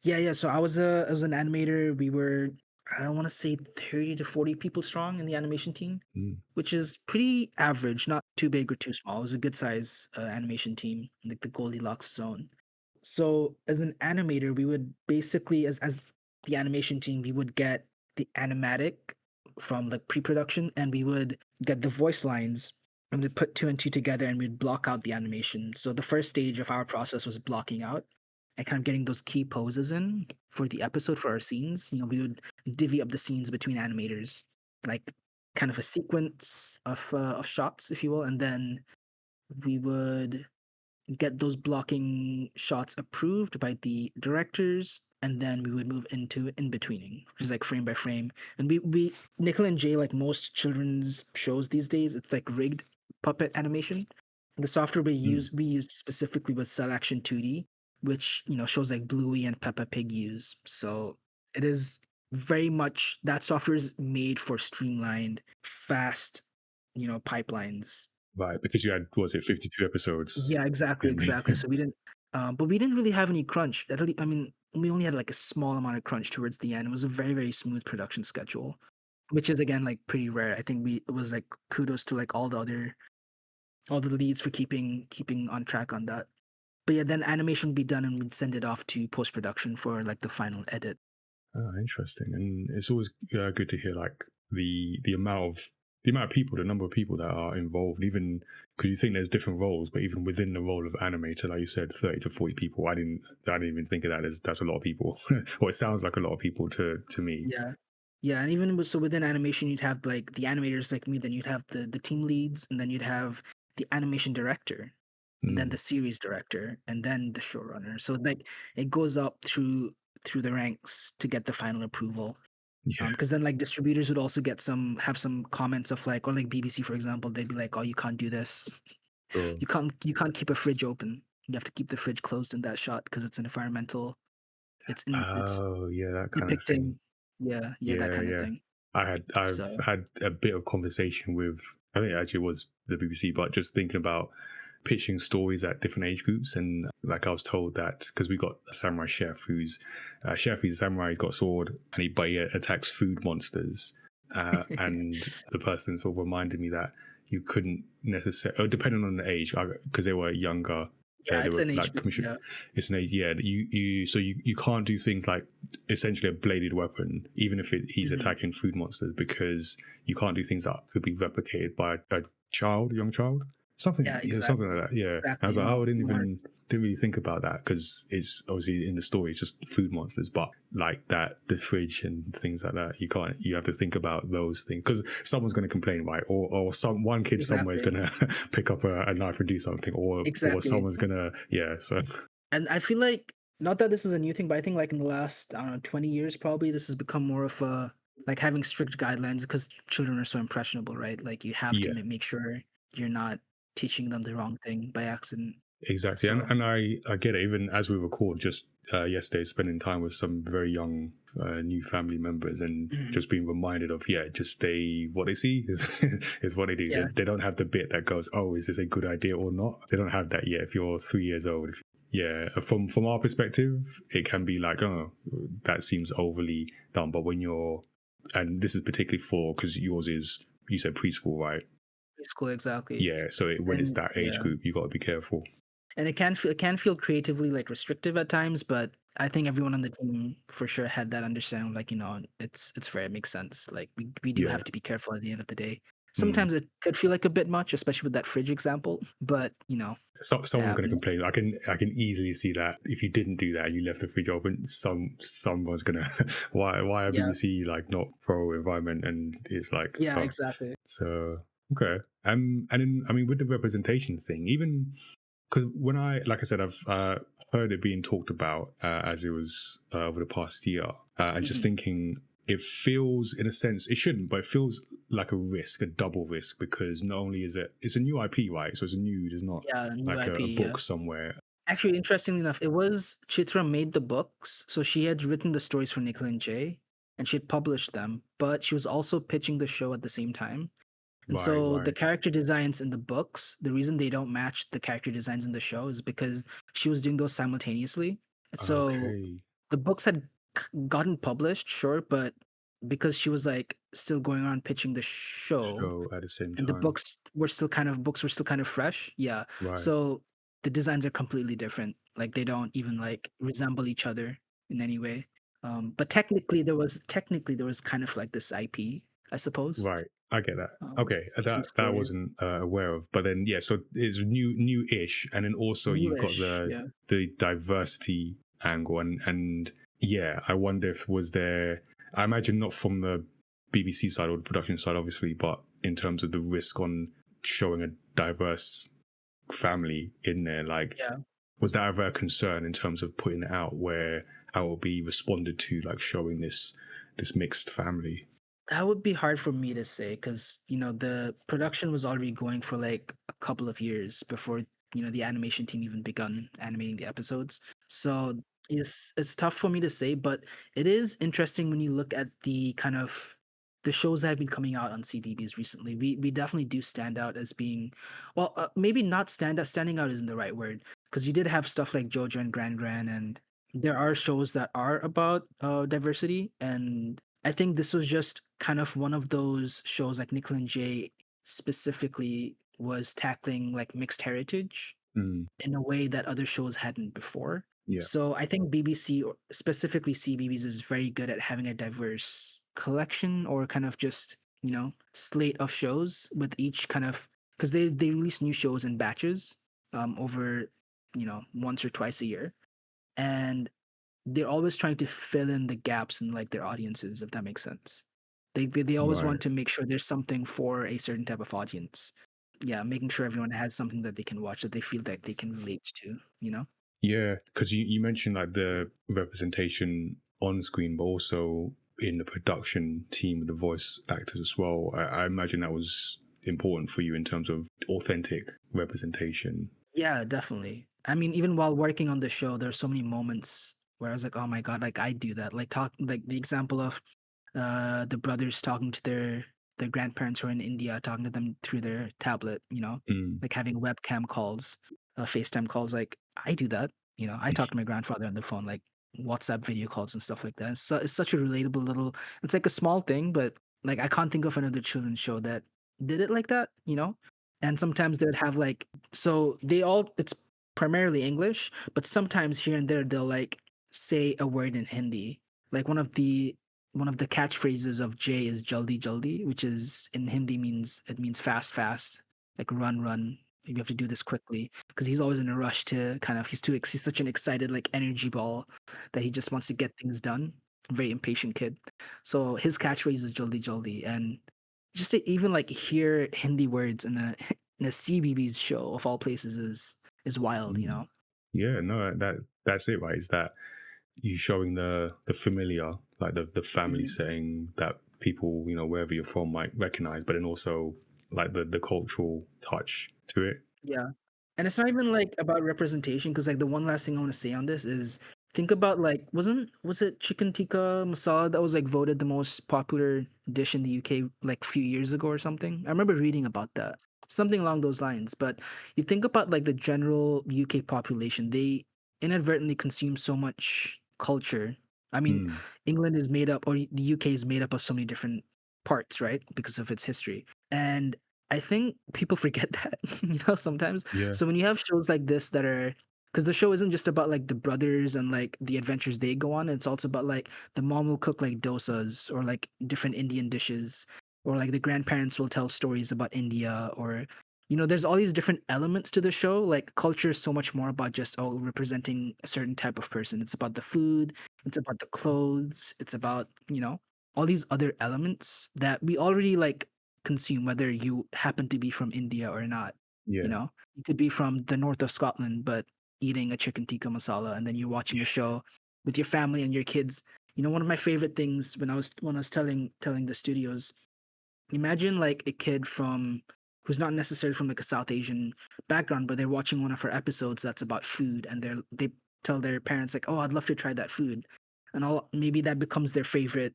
Yeah. So I was an animator. We were, I want to say, 30 to 40 people strong in the animation team, Mm, which is pretty average, not too big or too small. It was a good size animation team, like the Goldilocks zone. So as an animator, we would basically, as the animation team, we would get the animatic from the pre-production, and we would get the voice lines, and we'd put two and two together, and we'd block out the animation. So the first stage of our process was blocking out and kind of getting those key poses in for the episode, for our scenes. We would divvy up the scenes between animators, like kind of a sequence of shots, if you will, and then we would get those blocking shots approved by the directors, and then we would move into in betweening, which is like frame by frame. And we Nikhil and Jay, like most children's shows these days, it's like rigged puppet animation. The software mm. we used specifically was Cell Action 2D, which shows like Bluey and Peppa Pig use. So it is very much, that software is made for streamlined, fast, pipelines. Right, because you had, was it 52 episodes Yeah, exactly, in me? exactly. So but we didn't really have any crunch. I mean, we only had like a small amount of crunch towards the end. It was a very, very smooth production schedule, which is again like pretty rare. I think it was like kudos to like all the leads for keeping on track on that. But yeah, then animation would be done and we'd send it off to post production for like the final edit. Ah, interesting. And it's always good to hear like the amount of people, the number of people that are involved. Even because you think there's different roles, but even within the role of animator, like you said, 30 to 40 people. I didn't even think of that as that's a lot of people. Or it sounds like a lot of people to me. Yeah. Yeah, and even so within animation, you'd have like the animators like me, then you'd have the team leads, and then you'd have the animation director, and then Mm, the series director, and then the showrunner. So like it goes up through the ranks to get the final approval. yeah. Because then like distributors would also have some comments of like, or like BBC for example, they'd be like, "Oh, you can't do this. Sure. You can't keep a fridge open. You have to keep the fridge closed in that shot because it's an environmental. It's Oh, yeah, that kind of thing. depicting, yeah, that Yeah, kind of yeah. thing. I've So had a bit of conversation with, I think it actually was the BBC, but just thinking about pitching stories at different age groups. And like I was told that because we got a samurai chef who's he's a samurai, he's got a sword, and he attacks food monsters. And the person sort of reminded me that you couldn't necessarily, depending on the age, because they were younger, yeah, they it's were an like HB. commission. Yeah. It's an age, yeah. You can't do things like essentially a bladed weapon, even if he's Mhm. attacking food monsters, because you can't do things that could be replicated by a child, a young child. something, Yeah, yeah, something exactly. like that. Yeah, I Exactly, was like, oh, I more didn't really think about that because it's obviously in the story it's just food monsters, but like that, the fridge and things like that, you have to think about those things because someone's going to complain, right? Or some one kid somewhere is exactly. going to pick up a knife and do something, or Exactly. someone's going to, yeah. So And I feel like not that this is a new thing, but I think like in the last, I don't know, 20 years probably this has become more of a like having strict guidelines because children are so impressionable, right? Like you have to yeah, make sure you're not teaching them the wrong thing by accident. exactly, So, and I get it. Even as we record, just yesterday, spending time with some very young new family members, and mhm, just being reminded of just they what they see is is what they do. yeah, They don't have the bit that goes, oh, is this a good idea or not? They don't have that yet. If you're 3 years old, yeah, from our perspective, it can be like, oh, that seems overly done. But when you're, and this is particularly for because yours is, you said preschool, right? preschool exactly. Yeah, so when it's And that age yeah. group, you got to be careful. And it can feel creatively like restrictive at times, but I think everyone on the team for sure had that understanding, like, it's fair, it makes sense. Like we do Yeah. have to be careful at the end of the day. Mm. Sometimes it could feel like a bit much, especially with that fridge example, but So it someone's going to happens. complain. I can easily see that if you didn't do that, you left the fridge open. Someone's gonna why are Yeah. BBC like not pro environment? And it's like, Yeah, oh, exactly. so okay. And then I mean with the representation thing, even because when like I said, I've heard it being talked about as it was over the past year, and just Mhm. thinking it feels, in a sense, it shouldn't, but it feels like a risk, a double risk, because not only is it's a new IP, right? So it's a new, there's not Yeah, new like a IP, yeah. book somewhere, Actually, interestingly enough, it was Chitra made the books, so she had written the stories for Nikhil Jay, and she had published them, but she was also pitching the show at the same time. And right? so the Right. character designs in the books, the reason they don't match the character designs in the show is because she was doing those simultaneously. So Okay. the books had gotten published, sure, but because she was like still going on pitching the show, Show at the same and the time, books were still kind of fresh, yeah. right? So the designs are completely different. Like they don't even like resemble each other in any way. But technically there was kind of like this IP, I suppose. Right. I get that. Um, Okay, Decent that I story. wasn't aware of. But then, yeah, so it's new-ish, and then also you've got Newish, yeah. the diversity angle, and yeah, I wonder if was there. I imagine not from the BBC side or the production side, obviously, but in terms of the risk on showing a diverse family in there, like Yeah. was that ever a concern in terms of putting it out, where how it will be responded to, like showing this mixed family? That would be hard for me to say because, the production was already going for like a couple of years before, the animation team even begun animating the episodes. So it's tough for me to say, but it is interesting when you look at the kind of the shows that have been coming out on CBeebies recently. We definitely do stand out as being, well, maybe not stand out. Standing out isn't the right word because you did have stuff like JoJo and Gran Gran, and there are shows that are about diversity, and I think this was just kind of one of those shows like Nikhil and Jay specifically was tackling like mixed heritage Mm, in a way that other shows hadn't before. yeah. So I think BBC or specifically CBeebies is very good at having a diverse collection or kind of just, slate of shows with each kind of because they release new shows in batches over, once or twice a year. And they're always trying to fill in the gaps in like their audiences, if that makes sense. They always Right. want to make sure there's something for a certain type of audience. Yeah, making sure everyone has something that they can watch that they feel that they can relate to. Yeah, because you mentioned like the representation on screen, but also in the production team with the voice actors as well. I imagine that was important for you in terms of authentic representation. Yeah, definitely. I mean, even while working on the show, there's so many moments where I was like, "Oh my god, like I do that." Like the example of the brothers talking to their grandparents who are in India, talking to them through their tablet, Mm, like having webcam calls, FaceTime calls. Like I do that. I talk to my grandfather on the phone, like WhatsApp video calls and stuff like that. It's such a relatable little. It's like a small thing, but like I can't think of another children's show that did it like that. And sometimes they'd have like so they all it's primarily English, but sometimes here and there they'll like say a word in Hindi. Like one of the catchphrases of Jay is jaldi jaldi, which is in Hindi means fast fast, like run run. You have to do this quickly because he's always in a rush to kind of he's such an excited like energy ball that he just wants to get things done. Very impatient kid. So his catchphrase is "Jaldi Jaldi," and just to even like hear Hindi words in a in a Cbeebies show of all places is wild, you Mm. know. Yeah, no, that's it, right? Is that you showing the familiar, like the family Mhm. setting that people, wherever you're from might recognize, but then also like the cultural touch to it. Yeah. And it's not even like about representation because like the one last thing I want to say on this is think about like was it chicken tikka masala that was like voted the most popular dish in the UK like a few years ago or something? I remember reading about that. Something along those lines. But you think about like the general UK population, they inadvertently consume so much culture. I mean, Mm. England is made up or the UK is made up of so many different parts, right? Because of its history. And I think people forget that, sometimes. Yeah. So when you have shows like this that are because the show isn't just about like the brothers and like the adventures they go on, it's also about like the mom will cook like dosas or like different Indian dishes, or like the grandparents will tell stories about India, or there's all these different elements to the show. Like culture is so much more about just representing a certain type of person. It's about the food, it's about the clothes, it's about, all these other elements that we already like consume, whether you happen to be from India or not. You Yeah. know, you could be from the north of Scotland, but eating a chicken tikka masala, and then you're watching a show with your family and your kids. One of my favorite things when I was telling the studios, imagine like a kid from who's not necessarily from like a South Asian background, but they're watching one of our episodes that's about food, and they tell their parents like, "Oh, I'd love to try that food," and all maybe that becomes their favorite,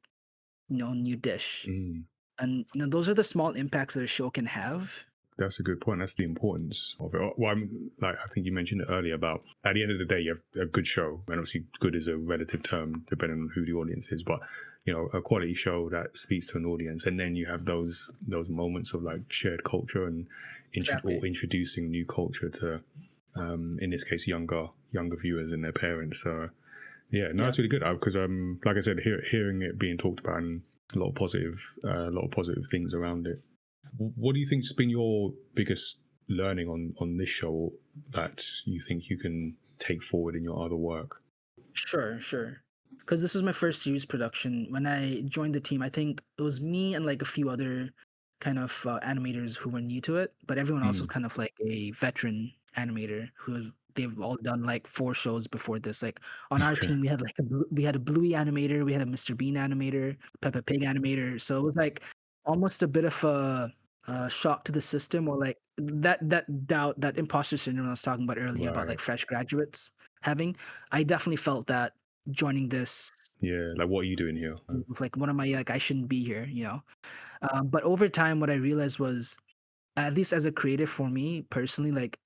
new dish. Mm. And those are the small impacts that a show can have. That's a good point. That's the importance of it. Well, I think you mentioned it earlier about at the end of the day, you have a good show, and obviously, good is a relative term depending on who the audience is. But a quality show that speaks to an audience, and then you have those moments of like shared culture and Exactly. introducing new culture to, in this case, younger viewers and their parents. So yeah, no, Yeah. it's really good because like I said, hearing it being talked about and a lot of positive things around it. What do you think's been your biggest learning on this show that you think you can take forward in your other work? Sure, sure. Because this was my first series production. When I joined the team, I think it was me and like a few other kind of animators who were new to it, but everyone else was Mm. kind of like a veteran animator they've all done like 4 shows before this. Like on our Okay. team, we had we had a Bluey animator, we had a Mr. Bean animator, Peppa Pig animator. So it was like almost a bit of a shock to the system, or like that doubt, that imposter syndrome I was talking about earlier about like Right. fresh graduates having. I definitely felt that joining this Yeah. Like, what are you doing here? with like one of my like I shouldn't be here, but over time, what I realized was, at least as a creative for me personally, like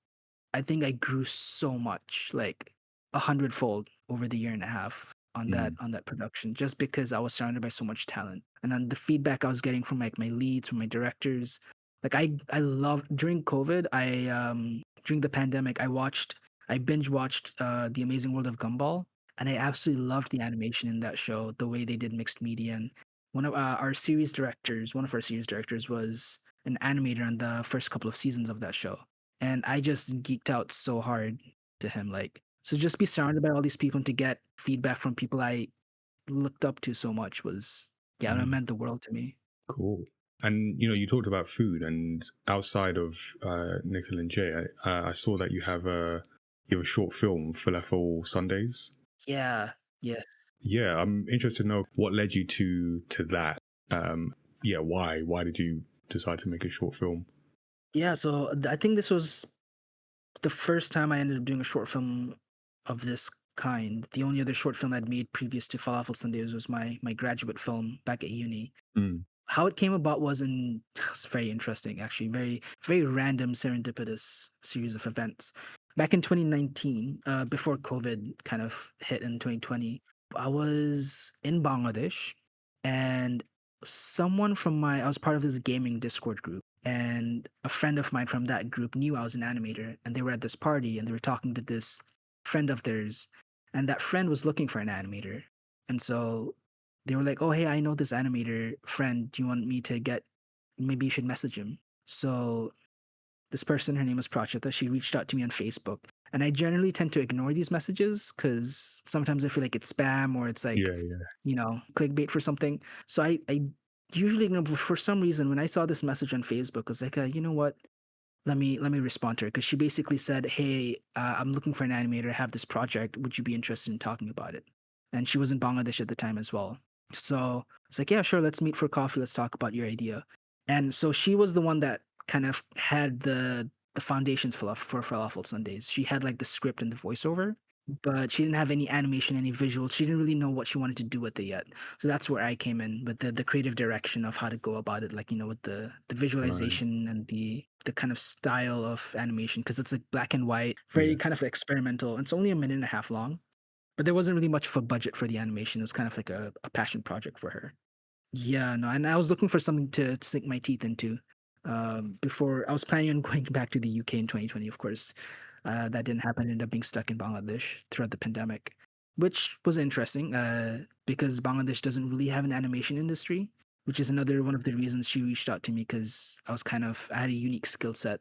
I think I grew so much, like 100-fold over the year and a half on that Mm. production, just because I was surrounded by so much talent, and then the feedback I was getting from like my leads, from my directors. Like I love during COVID, during the pandemic, I binge watched The Amazing World of Gumball, and I absolutely loved the animation in that show, the way they did mixed media. And one of our series directors was an animator on the first couple of seasons of that show, and I just geeked out so hard to him. Like, so just be surrounded by all these people and to get feedback from people I looked up to so much was, yeah, it Mm. meant the world to me. Cool. And you talked about food, and outside of Nikhil and Jay, I saw that you have a short film, Falafel Sundays. Yeah. Yes. Yeah, I'm interested to know what led you to that. Yeah, why did you decide to make a short film? Yeah. So I think this was the first time I ended up doing a short film of this kind. The only other short film I'd made previous to Falafel Sundays was my graduate film back at uni. Mm. How it came about was it's very interesting, actually, very very random serendipitous series of events. Back in 2019, before COVID kind of hit in 2020, I was in Bangladesh, and I was part of this gaming Discord group, and a friend of mine from that group knew I was an animator, and they were at this party and they were talking to this friend of theirs, and that friend was looking for an animator. And so they were like, "Oh, hey, I know this animator friend. Do you want me to get? Maybe you should message him." So this person, her name was Prachita, she reached out to me on Facebook. And I generally tend to ignore these messages because sometimes I feel like it's spam or it's like, Yeah, yeah. clickbait for something. So I usually, for some reason, when I saw this message on Facebook, I was like, you know what? Let me respond to her because she basically said, "Hey, I'm looking for an animator. I have this project. Would you be interested in talking about it?" And she was in Bangladesh at the time as well. So it's like, "Yeah, sure. Let's meet for coffee. Let's talk about your idea." And so she was the one that kind of had the foundations for Falafel Sundays. She had like the script and the voiceover, but she didn't have any animation, any visuals. She didn't really know what she wanted to do with it yet. So that's where I came in with the creative direction of how to go about it, like with the Right. visualization and the kind of style of animation because it's like black and white, very Yeah. kind of experimental. It's only a minute and a half long, but there wasn't really much of a budget for the animation. It was kind of like a passion project for her. Yeah, no, and I was looking for something to sink my teeth into. Before I was planning on going back to the UK in 2020, of course. That didn't happen. I ended up being stuck in Bangladesh throughout the pandemic, which was interesting because Bangladesh doesn't really have an animation industry, which is another one of the reasons she reached out to me because I had a unique skill set.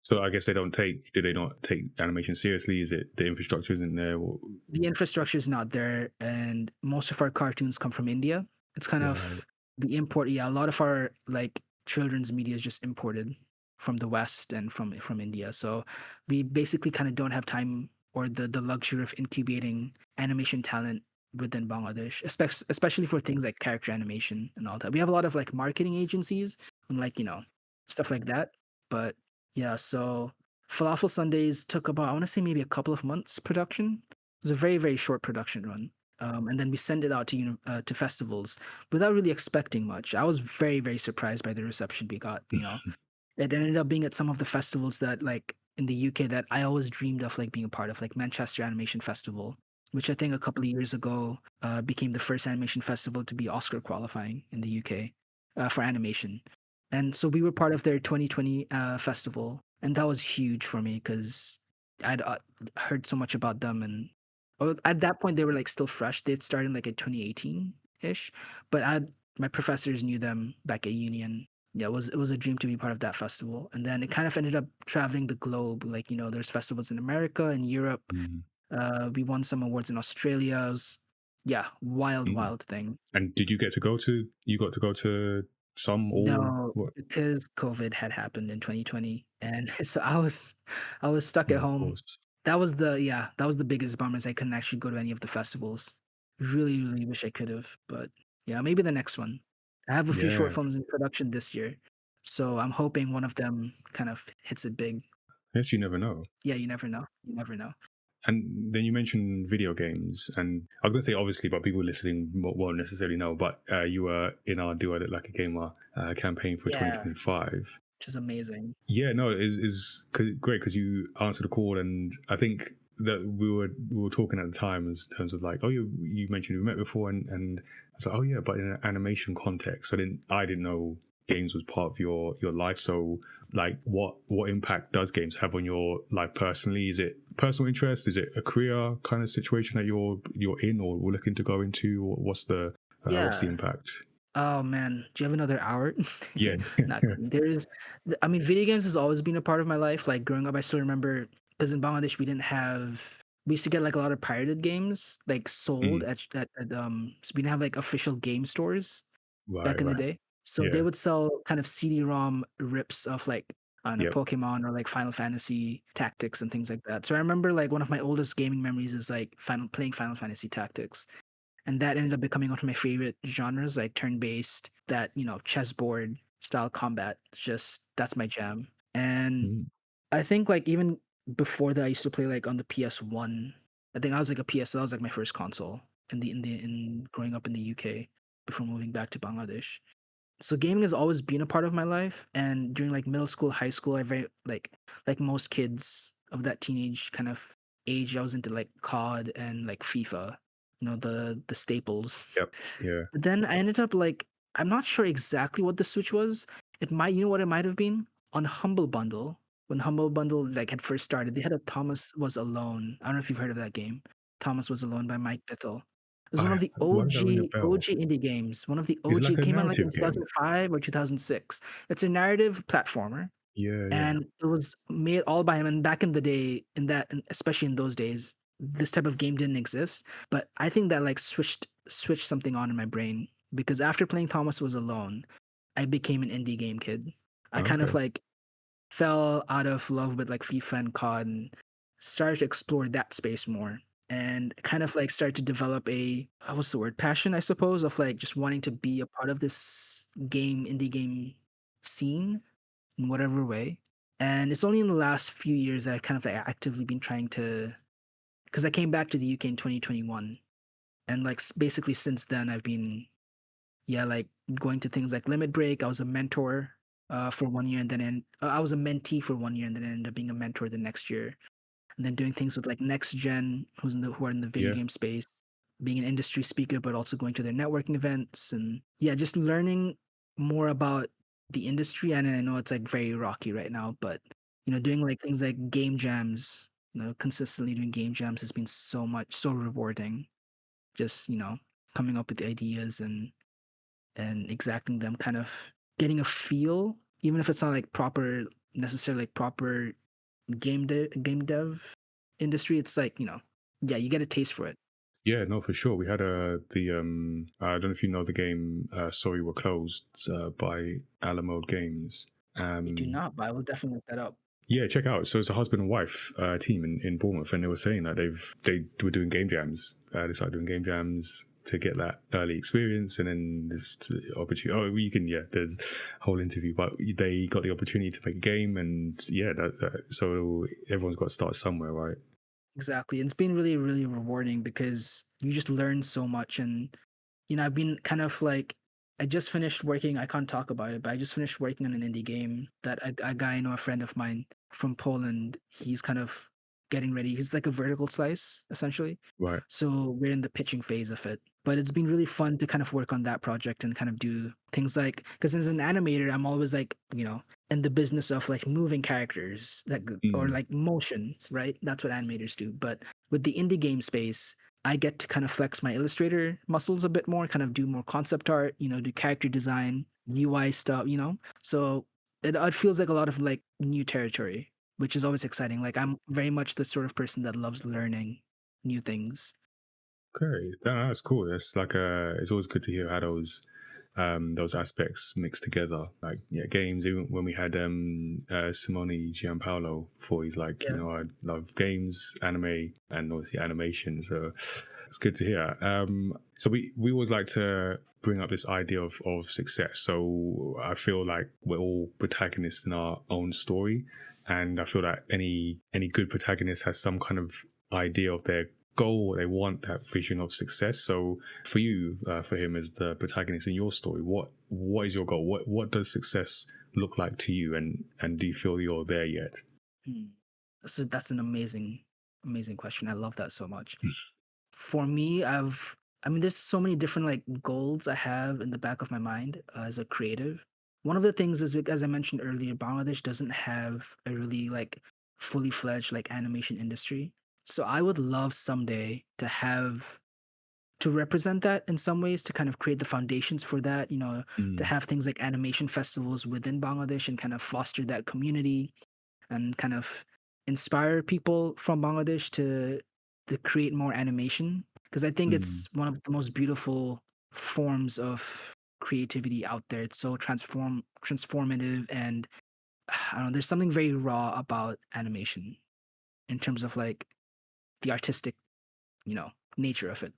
So I guess do they not take animation seriously? Is it the infrastructure isn't there? Or, The infrastructure is not there, and most of our cartoons come from India. It's kind right. of the import. Yeah, a lot of our like children's media is just imported from the West and from India. So we basically kind of don't have time or the luxury of incubating animation talent within Bangladesh, especially for things like character animation and all that. We have a lot of like marketing agencies and like stuff like that, but yeah. So Falafel Sundays took about, I want to say, maybe a couple of months production. It was a very, very short production run. And then we sent it out to festivals without really expecting much. I was very, very surprised by the reception we got. It ended up being at some of the festivals that, like in the UK, that I always dreamed of, like being a part of, like Manchester Animation Festival, which I think a couple of years ago became the first animation festival to be Oscar qualifying in the UK for animation. And so we were part of their 2020 festival, and that was huge for me because I'd heard so much about them, and at that point they were like still fresh. They'd started like in 2018 ish, but my professors knew them back at uni, and yeah, it was a dream to be part of that festival. And then it kind of ended up traveling the globe. Like there's festivals in America and Europe. Mm. We won some awards in Australia. It was, yeah, wild, Mm. wild thing. And did you get to go to? You got to go to some all No, what? because COVID had happened in 2020, and so I was stuck at Oh, of home. course. That was the biggest bummer is I couldn't actually go to any of the festivals. Really, really wish I could have, but yeah, maybe the next one. I have a few short Yeah. films in production this year, so I'm hoping one of them kind of hits it big. Yes, you never know. Yeah, you never know. You never know. And then you mentioned video games, and I was going to say obviously, but people listening won't necessarily know. But you were in our "Do I Look Like a Gamer" campaign for Yeah, 2025. which is amazing. Yeah, no, great because you answered the call, and I think that we were talking at the time as terms of like, oh, you mentioned we met before, and I was like, oh yeah, but in an animation context. So I didn't know games was part of your life. So like, what impact does games have on your life personally? Is it personal interest? Is it a career kind of situation that you're in or looking to go into? Or what's the Yeah. impact? Oh man, do you have another hour? Yeah, Not kidding. I mean, video games has always been a part of my life. Like growing up, I still remember because in Bangladesh we used to get like a lot of pirated games like sold Mm, so we didn't have like official game stores back right, in the right, day. So they yeah, would sell kind of CD-ROM rips of like I don't know, yep. Pokemon or like Final Fantasy Tactics and things like that. So I remember like one of my oldest gaming memories is like playing Final Fantasy Tactics, and that ended up becoming one of my favorite genres, like turn-based, that chessboard style combat. Just that's my jam. And Mm. I think like even before that, I used to play like on the PS1. I think I was like a PS. So that was like my first console in growing up in the UK before moving back to Bangladesh. So gaming has always been a part of my life, and during like middle school, high school, I very like most kids of that teenage kind of age, I was into like COD and like FIFA, the staples. Yep. Yeah. But then I ended up like I'm not sure exactly what the switch was. It might, what it might have been on Humble Bundle. When Humble Bundle like had first started, they had a Thomas Was Alone. I don't know if you've heard of that game. Thomas Was Alone by Mike Bithell. It was one I of the Why does that ring a OG bell? indie games. One of the Is it OG, like it a came out like in narrative game? 2005 or 2006. It's a narrative platformer. Yeah, yeah. and it was made all by him. And back in the day, especially in those days, this type of game didn't exist. But I think that like switched something on in my brain because after playing Thomas Was Alone, I became an indie game kid. I kind of Okay. like fell out of love with like FIFA and COD and started to explore that space more. And kind of like started to develop a what's the word, passion, I suppose, of like just wanting to be a part of this indie game scene in whatever way. And it's only in the last few years that I've kind of like actively been trying to, because I came back to the UK in 2021, and like basically since then I've been, yeah, like going to things like Limit Break. I was a mentor for 1 year, and then I was a mentee for 1 year, and then ended up being a mentor the next year, and then doing things with like Next Gen, who are in the video Yeah. game space, being an industry speaker, but also going to their networking events, and yeah, just learning more about the industry. And I know it's like very rocky right now, but doing like things like game jams, consistently doing game jams has been so rewarding. Just coming up with ideas and exacting them, kind of getting a feel, even if it's not like necessarily like proper game dev industry. It's like yeah, you get a taste for it. Yeah, no, for sure. We had I don't know if you know the game Sorry We're Closed by Alamode Games. I do Um, not, but I will definitely look that up. yeah, check out. So it's a husband and wife team in Bournemouth, and they were saying that they were doing game jams. They started doing game jams to get that early experience, and then this opportunity. Oh, you can, yeah. There's a whole interview, but they got the opportunity to make a game, and yeah, so everyone's got to start somewhere, right? Exactly. And it's been really, really rewarding because you just learn so much. And, I've been kind of like, I just finished working, I can't talk about it, but I just finished working on an indie game that a guy, a friend of mine from Poland, he's kind of getting ready. He's like a vertical slice, essentially. Right. So we're in the pitching phase of it. But it's been really fun to kind of work on that project and kind of do things like, because as an animator, I'm always like, in the business of like moving characters or Mm, like motion, right? That's what animators do. But with the indie game space, I get to kind of flex my illustrator muscles a bit more, kind of do more concept art, do character design, UI stuff, So it feels like a lot of like new territory, which is always exciting. Like I'm very much the sort of person that loves learning new things. okay, that's cool. That's like it's always good to hear how those aspects mixed together. Like yeah, games. Even when we had Simone Giampaolo before, he's like, Yeah. I love games, anime, and obviously animation. So it's good to hear. So we always like to bring up this idea of success. So I feel like we're all protagonists in our own story, and I feel that any good protagonist has some kind of idea of their goal. They want that vision of success. So for you, for him as the protagonist in your story, what is your goal? What does success look like to you, and do you feel you're there yet? Hmm. So that's an amazing question. I love that so much. For me, I mean, there's so many different like goals I have in the back of my mind as a creative. One of the things is, as I mentioned earlier, Bangladesh doesn't have a really like fully fledged like animation industry. So I would love someday to represent that in some ways, to kind of create the foundations for that, to Mm, have things like animation festivals within Bangladesh and kind of foster that community and kind of inspire people from Bangladesh to create more animation, because I think mm, it's one of the most beautiful forms of creativity out there. It's so transformative, and I don't know, there's something very raw about animation in terms of like the artistic, nature of it.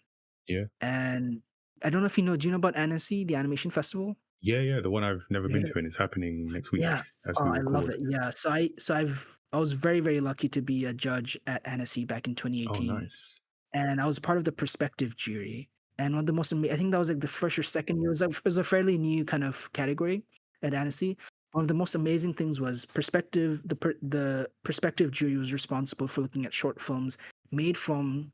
yeah. And I don't know if do you know about Annecy, the animation festival? Yeah, yeah, the one I've never You been heard of to, and it's happening next week Yeah. as Oh, we I love record. it. Yeah. I was very, very lucky to be a judge at Annecy back in Oh, 2018, nice. and I was part of the perspective jury. And one of the I think that was like the first or second year. It was a fairly new kind of category at Annecy. One of the most amazing things was perspective. The perspective jury was responsible for looking at short films made from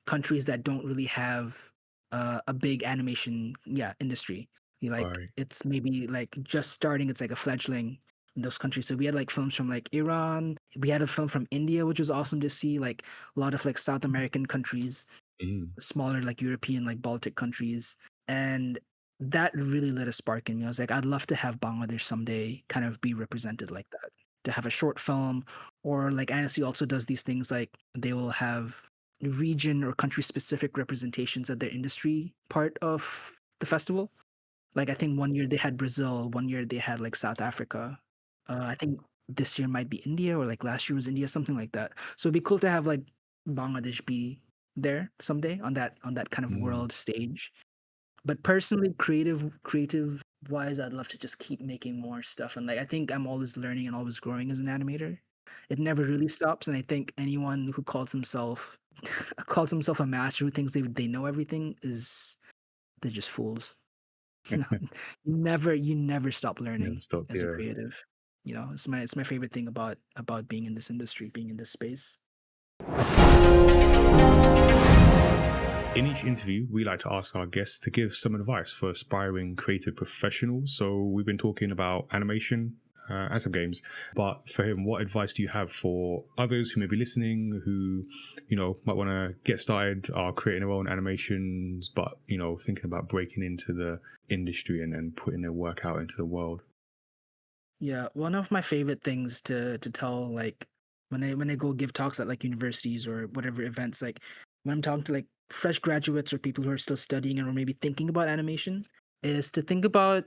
countries that don't really have a big animation, yeah, industry. Like Right. it's maybe like just starting. It's like a fledgling in those countries. So we had like films from like Iran. We had a film from India, which was awesome to see. Like a lot of like South American countries, Mm. smaller like European, like Baltic countries. And that really lit a spark in me. I was like, I'd love to have Bangladesh someday kind of be represented like that. to have a short film, or like Annecy also does these things like they will have region or country specific representations at their industry part of the festival. Like I think one year they had Brazil, one year they had like South Africa. I think this year might be India, or like last year was India, something like that. So it'd be cool to have like Bangladesh be there someday on that kind of Mm. world stage. But personally, creative wise, I'd love to just keep making more stuff. And like I think I'm always learning and always growing as an animator. It never really stops. And I think anyone who calls himself calls himself a master who thinks they know everything is they're just fools. You know, you never stop Never learning stop. as a Yeah. creative. You know, it's my favorite thing about being in this industry, being in this space. In each interview, we like to ask our guests to give some advice for aspiring creative professionals. So we've been talking about animation and some games, but for him, what advice do you have for others who may be listening, who might want to get started, are creating their own animations, but thinking about breaking into the industry and putting their work out into the world? Yeah, one of my favorite things to tell, like when I go give talks at like universities or whatever events, like when I'm talking to like fresh graduates or people who are still studying and or maybe thinking about animation, is to think about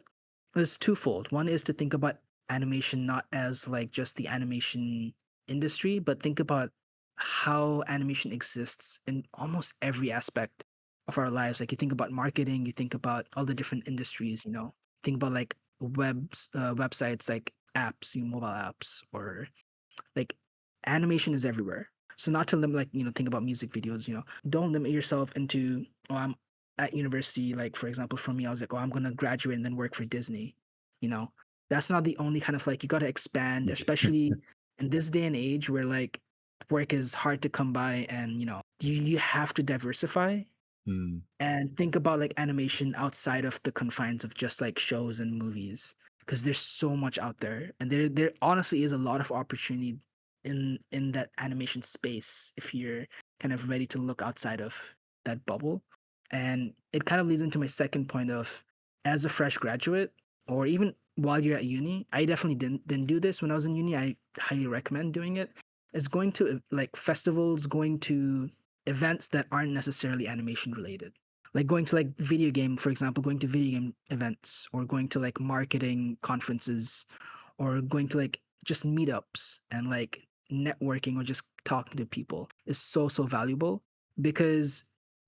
is twofold. One is to think about animation not as like just the animation industry, but think about how animation exists in almost every aspect of our lives. Like you think about marketing, you think about all the different industries, you know. Think about like websites like apps, mobile apps, or like animation is everywhere. So not to limit, like think about music videos. Don't limit yourself into I'm at university. Like for example, for me, I was like, I'm gonna graduate and then work for Disney. You know, that's not the only kind of like you got to expand, especially in this day and age where like work is hard to come by, and you have to diversify Mm, and think about like animation outside of the confines of just like shows and movies, because there's so much out there, and there honestly is a lot of opportunity in that animation space if you're kind of ready to look outside of that bubble. And it kind of leads into my second point of, as a fresh graduate or even while you're at uni, I definitely didn't do this when I was in uni. I highly recommend doing it. Is going to like festivals, going to events that aren't necessarily animation related, like going to like video game, for example, going to video game events, or going to like marketing conferences, or going to like just meetups and like networking or just talking to people is so valuable, because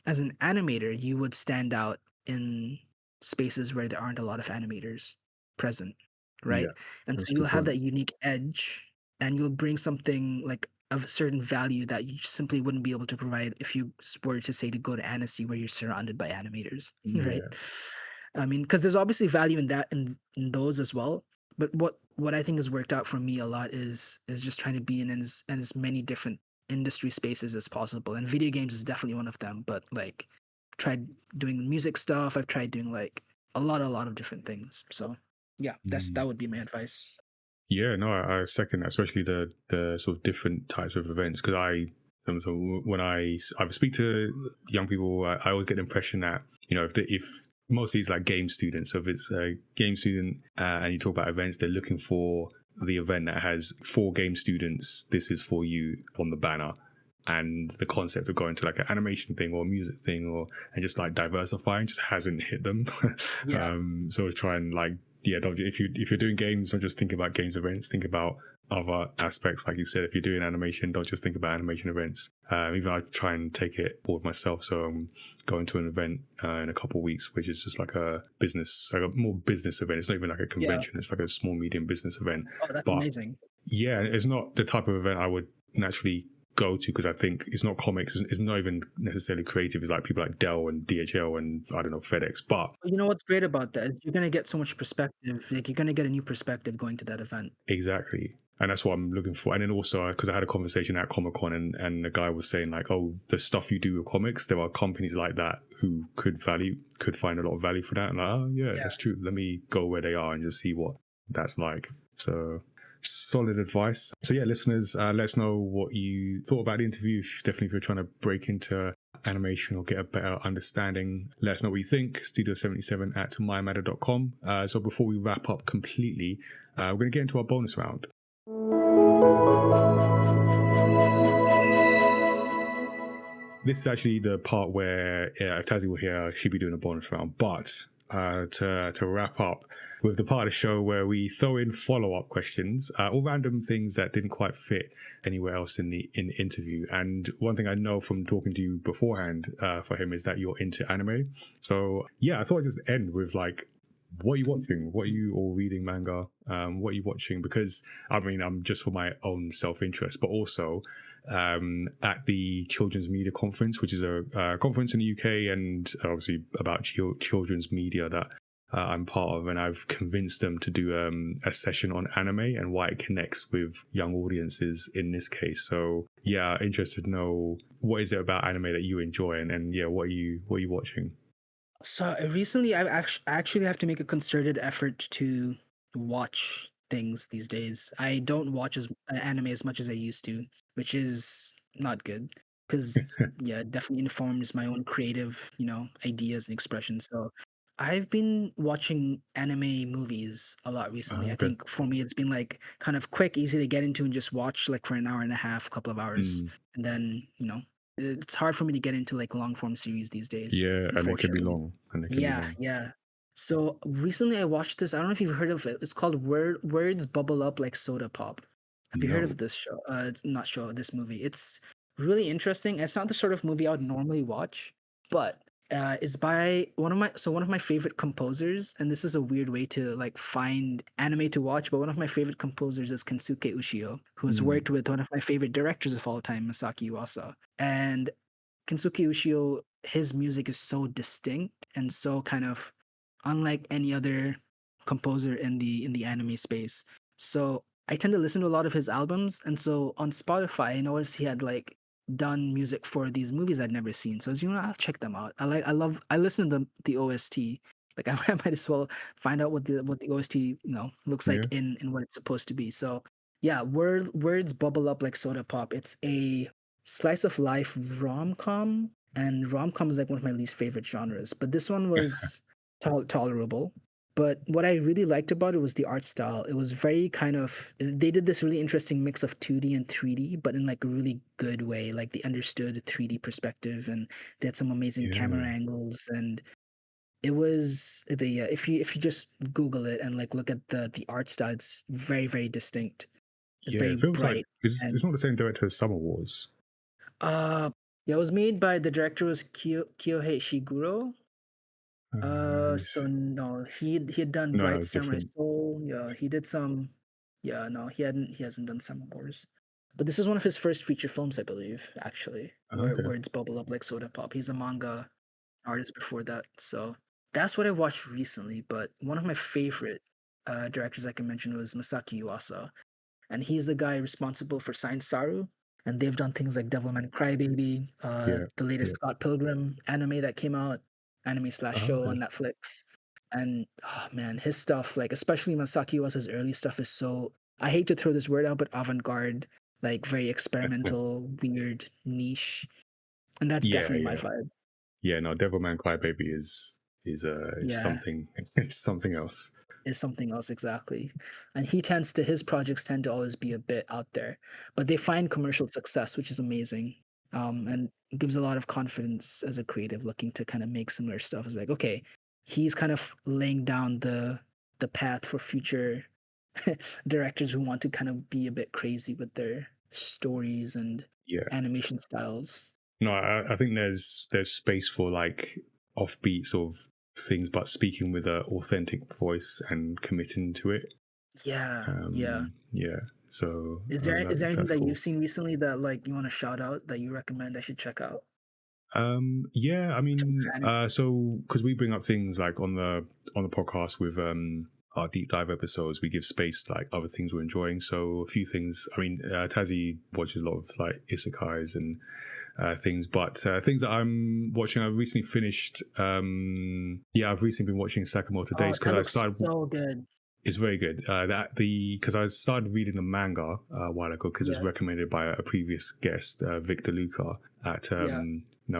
as an animator you would stand out in spaces where there aren't a lot of animators present, yeah, right? And so that's a you'll good have point. that unique edge, and you'll bring something like of a certain value that you simply wouldn't be able to provide if you were to say to go to Annecy where you're surrounded by animators, right? Yeah. I mean, because there's obviously value in that in those as well. But what I think has worked out for me a lot is just trying to be in as many different industry spaces as possible. And video games is definitely one of them. But like, tried doing music stuff. I've tried doing like a lot of different things. So yeah, Mm. that would be my advice. Yeah, no, I second that, especially the sort of different types of events. Because so when I speak to young people, I always get the impression that if mostly it's like game students. So if it's a game student and you talk about events, they're looking for the event that has 4 game students. This is for you on the banner. And the concept of going to like an animation thing or a music thing and just like diversifying just hasn't hit them. Yeah, So try and like don't, if you're doing games, don't just think about games events. Think about other aspects, like you said. If you're doing animation, don't just think about animation events. Even I try and take it forward myself. So I'm going to an event in a couple of weeks, which is just like a business, like a more business event. It's not even like a yeah. convention. It's like a small medium business event. Oh, that's But amazing. yeah, it's not the type of event I would naturally go to, because I think it's not comics. It's not even necessarily creative. It's like people like Dell and DHL and I don't know, FedEx. But But you know what's great about that is you're gonna get so much perspective. Like you're gonna get a new perspective going to that event. exactly. And that's what I'm looking for. And then also, because I had a conversation at Comic Con, and the guy was saying like, oh, the stuff you do with comics, there are companies like that who could find a lot of value for that. And like, oh yeah, Yeah. that's true. Let me go where they are and just see what that's like. So solid advice. So yeah, listeners, let us know what you thought about the interview. Definitely, if you're trying to break into animation or get a better understanding, let us know what you think. Studio77@mymatter.com. So before we wrap up completely, we're going to get into our bonus round. This is actually the part where if Tazzy were here, she'd be doing a bonus round. But to wrap up with the part of the show where we throw in follow-up questions, all random things that didn't quite fit anywhere else in the interview. And one thing I know from talking to you beforehand, for him, is that you're into anime. So yeah, I thought I'd just end with like, what are you watching? What are you all reading manga? What are you watching? Because I mean, I'm just for my own self-interest, but also at the Children's Media Conference, which is a conference in the UK and obviously about children's media that I'm part of, and I've convinced them to do a session on anime and why it connects with young audiences in this case. So yeah, interested to know what is it about anime that you enjoy, and yeah, what are you watching? So recently, I actually have to make a concerted effort to watch things these days. I don't watch anime as much as I used to, which is not good because yeah, it definitely informs my own creative, ideas and expressions. So I've been watching anime movies a lot recently. I Okay. think for me, it's been like kind of quick, easy to get into and just watch like for an hour and a half, couple of hours, Mm, and then it's hard for me to get into like long form series these days, yeah, and it can be unfortunately. long, and it can be Yeah, long. yeah. So recently I watched this. I don't know if you've heard of it. It's called Words Bubble Up Like Soda Pop. Have you heard No. of this show? It's not show, this movie. It's really interesting. It's not the sort of movie I would normally watch, but it's by one of my favorite composers, and this is a weird way to like find anime to watch, but one of my favorite composers is Kensuke Ushio, who has Mm, worked with one of my favorite directors of all time, Masaki Yuasa. And Kensuke Ushio, his music is so distinct and so kind of unlike any other composer in the anime space. So I tend to listen to a lot of his albums, and so on Spotify, I noticed he had like done music for these movies I'd never seen. So I was, I'll check them out. I listen to the OST. Like I might as well find out what the OST looks like yeah. in what it's supposed to be. So yeah, words bubble up like soda pop. It's a slice of life rom-com, and rom-com is like one of my least favorite genres, but this one was tolerable. But what I really liked about it was the art style. It was very kind of, they did this really interesting mix of 2D and 3D, but in like a really good way. Like they understood the 3D perspective, and they had some amazing camera Yeah. angles, and it was the if you just Google it and like look at the art style, it's very, very distinct. It's Yeah, very it feels like bright. it's And not the same director as Summer Wars. uh yeah, it was made by, the director was Kyohei Shiguro. Yes. So no, he had done No, Bright it's Samurai different. Soul. Yeah, he did some. Yeah, no, he hasn't done Summer Wars. But this is one of his first feature films, I believe, actually, where Okay. words bubble up like soda pop. He's a manga artist before that, so that's what I watched recently. But one of my favorite directors I can mention was Masaki Yuasa, and he's the guy responsible for Science Saru. And they've done things like Devilman Crybaby, Yeah. the latest Yeah. Scott Pilgrim anime that came out, anime slash show Okay. on Netflix. And oh man, his stuff, like especially Masaki Uesa's early stuff, is so, I hate to throw this word out, but avant-garde, like very experimental, weird, niche, and that's Yeah. definitely my Yeah. vibe. Yeah. No, Devilman Crybaby is Yeah, something. It's something else. is something else exactly. And he tends to, his projects tend to always be a bit out there, but they find commercial success, which is amazing. And it gives a lot of confidence as a creative looking to kind of make similar stuff. It's like, okay, he's kind of laying down the path for future directors who want to kind of be a bit crazy with their stories and Yeah. animation styles. No, I think there's space for like offbeat sort of things, but speaking with an authentic voice and committing to it. Yeah, yeah. Yeah. So Is there anything that's that you've cool. seen recently that like you want to shout out that you recommend I should check out? Yeah, I For mean, anime? so because we bring up things like on the podcast with our deep dive episodes, we give space to, like, other things we're enjoying. So a few things. I mean, Tazi watches a lot of like isekais and things, but things that I'm watching, I've recently finished. Yeah, I've recently been watching Sakamoto Oh, Days because that I looks started. so good. It's very good. That the because I started reading the manga a while ago because it was Yeah, recommended by a previous guest, Victor Luca at yeah.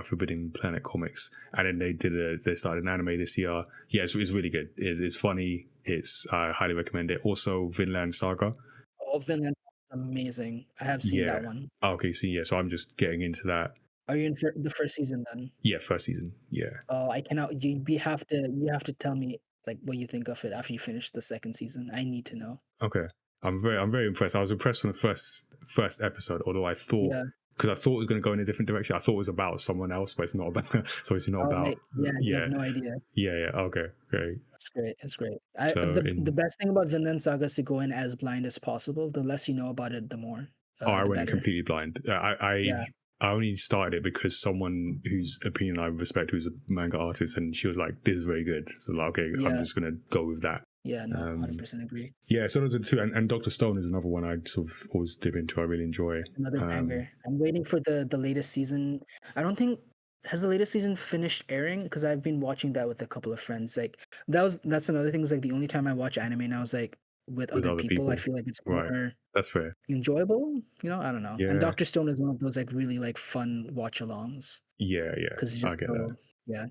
Forbidden Planet Comics, and then they started an anime this year. Yeah, it's really good. It's funny. It's I highly recommend it. Also, Vinland Saga. Oh, Vinland amazing. I have seen Yeah. that one. Okay, so yeah, so I'm just getting into that. Are you in the first season then? Yeah, first season. Yeah. Oh, I cannot. You have to tell me like what you think of it after you finish the second season. I need to know. Okay. I'm very impressed. I was impressed from the first episode, although I thought Yeah. because I thought it was going to go in a different direction. I thought it was about someone else, but it's not about. So it's not Oh, about. mate. Yeah, you have Yeah, no idea. yeah. Okay, great. It's great. It's great. So The in best thing about Vinland Saga is to go in as blind as possible. The less you know about it, the more, I the went in better. completely blind. Yeah. I only started it because someone whose opinion I respect, who's a manga artist, and she was like, "This is very good." So like, okay, I'm Yeah. just gonna go with that. Yeah. No, Um, 100% agree. yeah, so those are the two, and Doctor Stone is another one I sort of always dip into. I really enjoy. It's another Um, banger. I'm waiting for the latest season. I don't think has the latest season finished airing because I've been watching that with a couple of friends. Like that's another thing. Is like the only time I watch anime now is like with with other other people. I people, feel like it's right? more That's fair. enjoyable. I don't know. And Yeah, Doctor Stone is one of those like really like fun watch alongs yeah. because it's I just get that. so yeah.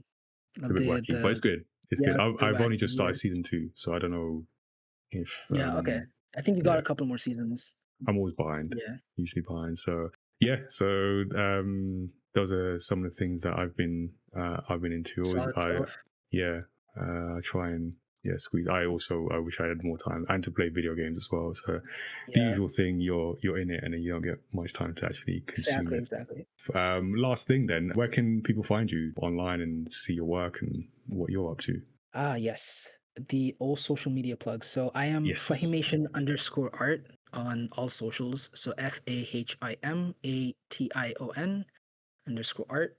It's a bit wacky, but it's The good. It's yeah, good. it's a bit I've only wacky. just Yeah. started season 2, so I don't know if Yeah. Okay. I think you got yeah. a couple more seasons. I'm always behind, Yeah. usually behind. So yeah, so those are some of the things that I've been into. Always, Solid stuff. yeah, I try and squeeze. I wish I had more time and to play video games as well. So the Yeah. usual thing, you're in it and then you don't get much time to actually consume Exactly. it. Exactly. Last thing then, where can people find you online and see your work and what you're up to? Ah, yes. The old social media plugs. So I am Yes. Fahimation_art on all socials. So FAHIMATION_art.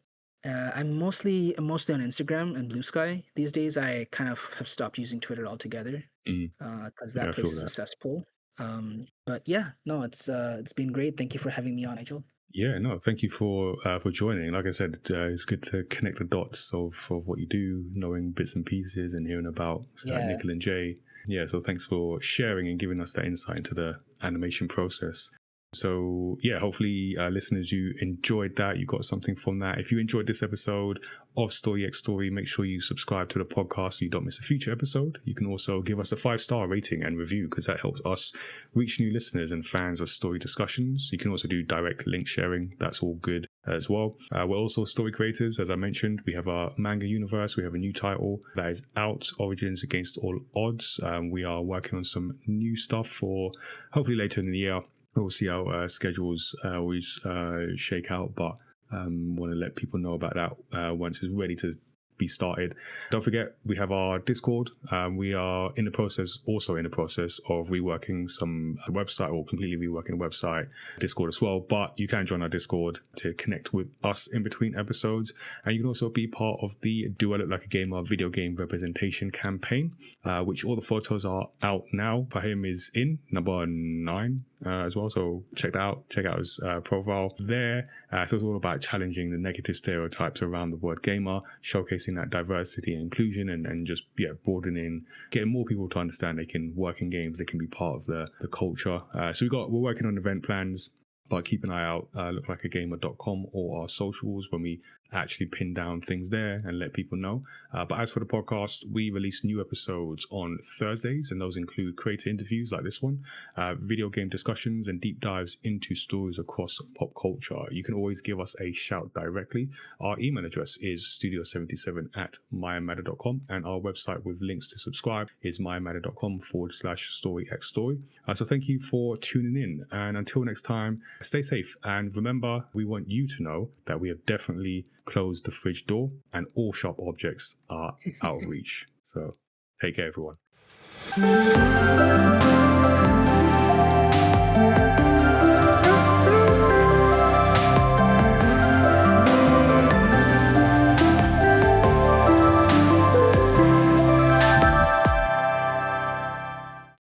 I'm mostly on Instagram and Blue Sky these days. I kind of have stopped using Twitter altogether Mm, because yeah, that I feel place is a that. cesspool. But yeah, no, it's been great. Thank you for having me on, Nigel. Yeah, no, thank you for joining. Like I said, it's good to connect the dots of what you do, knowing bits and pieces, and hearing about Yeah, Nikhil and Jay. Yeah, so thanks for sharing and giving us that insight into the animation process. So yeah, hopefully listeners, you enjoyed that. You got something from that. If you enjoyed this episode of Story X Story, make sure you subscribe to the podcast so you don't miss a future episode. You can also give us a 5-star rating and review because that helps us reach new listeners and fans of story discussions. You can also do direct link sharing. That's all good as well. We're also story creators. As I mentioned, we have our manga universe. We have a new title that is out, Origins Against All Odds. We are working on some new stuff for hopefully later in the year. We'll see how schedules always shake out, but want to let people know about that once it's ready to be started. Don't forget, we have our Discord. We are also in the process of reworking the website or completely reworking the website, Discord as well. But you can join our Discord to connect with us in between episodes. And you can also be part of the Do I Look Like a Gamer video game representation campaign, which all the photos are out now. Fahim is in number 9 as well. So check out his profile there. So it's all about challenging the negative stereotypes around the word gamer, showcasing that diversity and inclusion, and just broadening, getting more people to understand they can work in games, they can be part of the culture. So we're working on event plans, but keep an eye out, looklikeagamer.com or our socials when we actually pin down things there and let people know. But as for the podcast, we release new episodes on Thursdays, and those include creator interviews like this one, video game discussions, and deep dives into stories across pop culture. You can always give us a shout directly. Our email address is studio77@myamatter.com, and our website with links to subscribe is myamatter.com/storyxstory. So thank you for tuning in, and until next time, stay safe. And remember, we want you to know that we have definitely closed the fridge door and all sharp objects are out of reach. So take care, everyone.